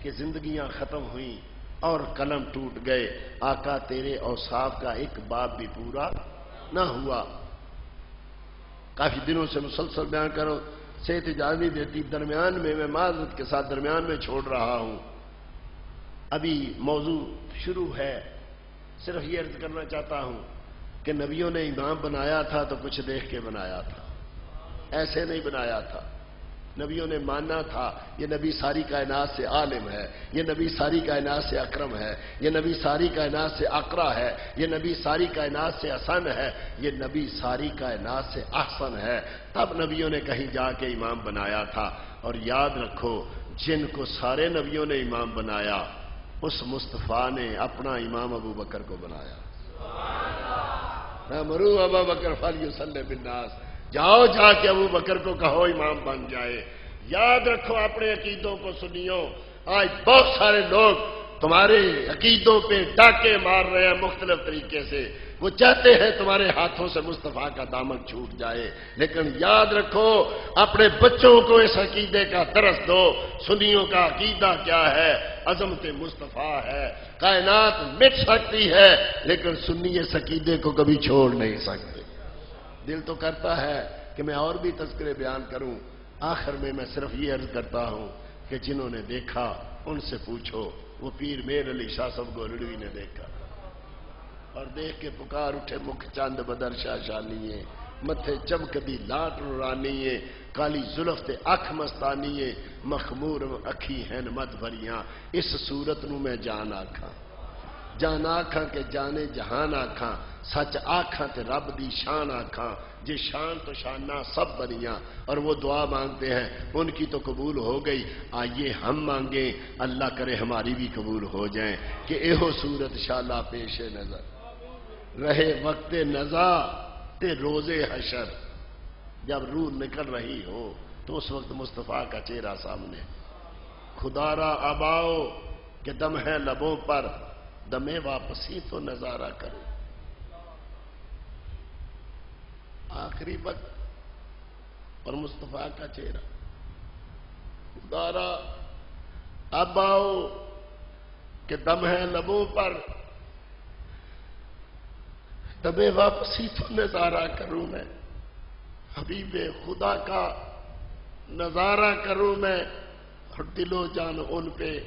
Speaker 1: کہ زندگیاں ختم ہوئیں اور قلم ٹوٹ گئے۔ آقا تیرے اوصاف کا ایک باب بھی پورا نہ ہوا۔ کافی دنوں سے مسلسل بیان کرو، صحت اجازت نہیں دیتی، درمیان میں میں معذرت کے ساتھ درمیان میں چھوڑ رہا ہوں۔ ابھی موضوع شروع ہے، صرف یہ عرض کرنا چاہتا ہوں کہ نبیوں نے امام بنایا تھا تو کچھ دیکھ کے بنایا تھا، ایسے نہیں بنایا تھا۔ نبیوں نے ماننا تھا یہ نبی ساری کائنات سے عالم ہے، یہ نبی ساری کائنات سے اکرم ہے، یہ نبی ساری کائنات سے اقرا ہے، یہ نبی ساری کائنات سے حسن ہے، یہ نبی ساری کائنات سے احسن ہے، تب نبیوں نے کہیں جا کے امام بنایا تھا۔ اور یاد رکھو جن کو سارے نبیوں نے امام بنایا اس مصطفیٰ نے اپنا امام ابو بکر کو بنایا۔ مرو ابا بکر فلیصلی بالناس، جاؤ جا کے ابو بکر کو کہو امام بن جائے۔ یاد رکھو اپنے عقیدوں کو سنیو، آج بہت سارے لوگ تمہارے عقیدوں پہ ڈاکے مار رہے ہیں مختلف طریقے سے، وہ چاہتے ہیں تمہارے ہاتھوں سے مصطفیٰ کا دامن چھوٹ جائے، لیکن یاد رکھو اپنے بچوں کو اس عقیدے کا درس دو۔ سنیوں کا عقیدہ کیا ہے؟ عظمت مصطفیٰ ہے، کائنات مٹ سکتی ہے لیکن سنی اس عقیدے کو کبھی چھوڑ نہیں سکتے۔ دل تو کرتا ہے کہ میں اور بھی تذکرے بیان کروں، آخر میں صرف یہ عرض کرتا ہوں کہ جنہوں نے دیکھا ان سے پوچھو۔ وہ پیر میر علی شاہ صاحب گولڑوی نے دیکھا اور دیکھ کے پکار اٹھے، مکھ چاند بدر شاشانیے، متھے چمکدی لاٹ رانیے، کالی زلف تے اکھ مستانیے، مخمور اکھی ہیں مد بھریاں، اس صورت نو میں جان آکھاں، جان آکھاں کہ جانے جہان آکھاں، سچ آکھاں تے رب دی شان آکھاں، جے شان تو شانہ سب بنیاں۔ اور وہ دعا مانگتے ہیں ان کی تو قبول ہو گئی، آئیے ہم مانگیں اللہ کرے ہماری بھی قبول ہو جائیں کہ ایہو صورت شالا پیش نظر رہے وقت نزا تے روز حشر۔ جب روح نکل رہی ہو تو اس وقت مصطفیٰ کا چہرہ سامنے، خدا را آباؤ کہ دم ہے لبوں پر، دمے واپسی تو نظارہ کرو۔ آخری وقت اور مصطفیٰ کا چہرہ، خدا را آباؤ کہ دم ہے لبوں پر، دمے واپسی تو نظارہ کروں میں، حبیب خدا کا نظارہ کروں میں، اور دل و جان ان پہ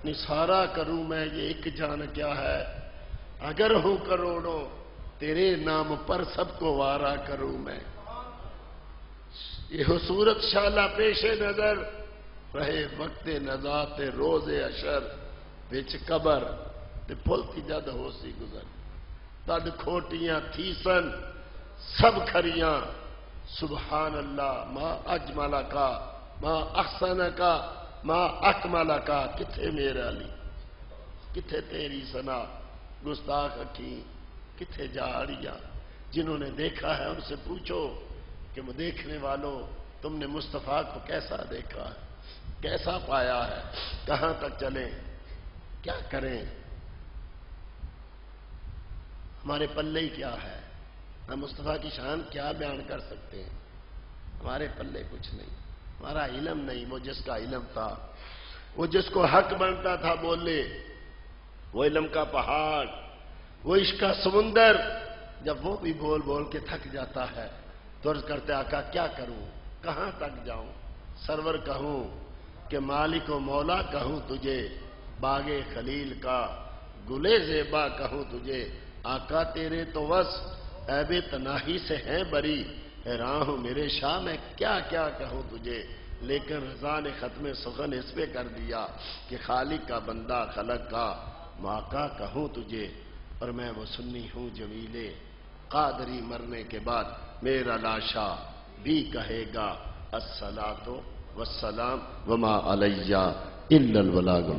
Speaker 1: نثارہ کروں میں۔ یہ ایک جان کیا ہے اگر ہوں کروڑوں، تیرے نام پر سب کو وارہ کروں میں۔ یہ صورت شالہ پیش نظر رہے وقت نزات روز اشر بچ قبر تے پھل کی جد ہو سی گزر تد کھوٹیاں تھیسن سب کھریاں سبحان اللہ ما اجمل کا ما احسن کا ما اکمل کا کتھے میرا علی کتھے تیری ثنا گستاخ اکھی کتھے جاڑیاں جنہوں نے دیکھا ہے ان سے پوچھو کہ وہ دیکھنے والوں تم نے مصطفیٰ کو کیسا دیکھا ہے کیسا پایا ہے کہاں تک چلیں کیا کریں ہمارے پلے ہی کیا ہے ہم مصطفیٰ کی شان کیا بیان کر سکتے ہیں ہمارے پلے کچھ نہیں ہمارا علم نہیں وہ جس کا علم تھا وہ جس کو حق بنتا تھا بولے وہ علم کا پہاڑ وہ عشق کا سمندر جب وہ بھی بول بول کے تھک جاتا ہے تو عرض کرتے آقا کیا کروں کہاں تک جاؤں سرور کہوں کہ مالک و مولا کہوں تجھے باغ خلیل کا گلے زیبا کہوں تجھے آقا تیرے تو بس عیب تناہی سے ہیں بری حیران ہوں میرے شاہ میں کیا کیا کہوں تجھے لیکن رضا نے ختم سخن اس پہ کر دیا کہ خالق کا بندہ خلق کا ماقا کہوں تجھے اور میں وہ سنی ہوں جمیلے قادری مرنے کے بعد میرا لاشا بھی کہے گا الصلاۃ والسلام وما علیہ الا البلاغ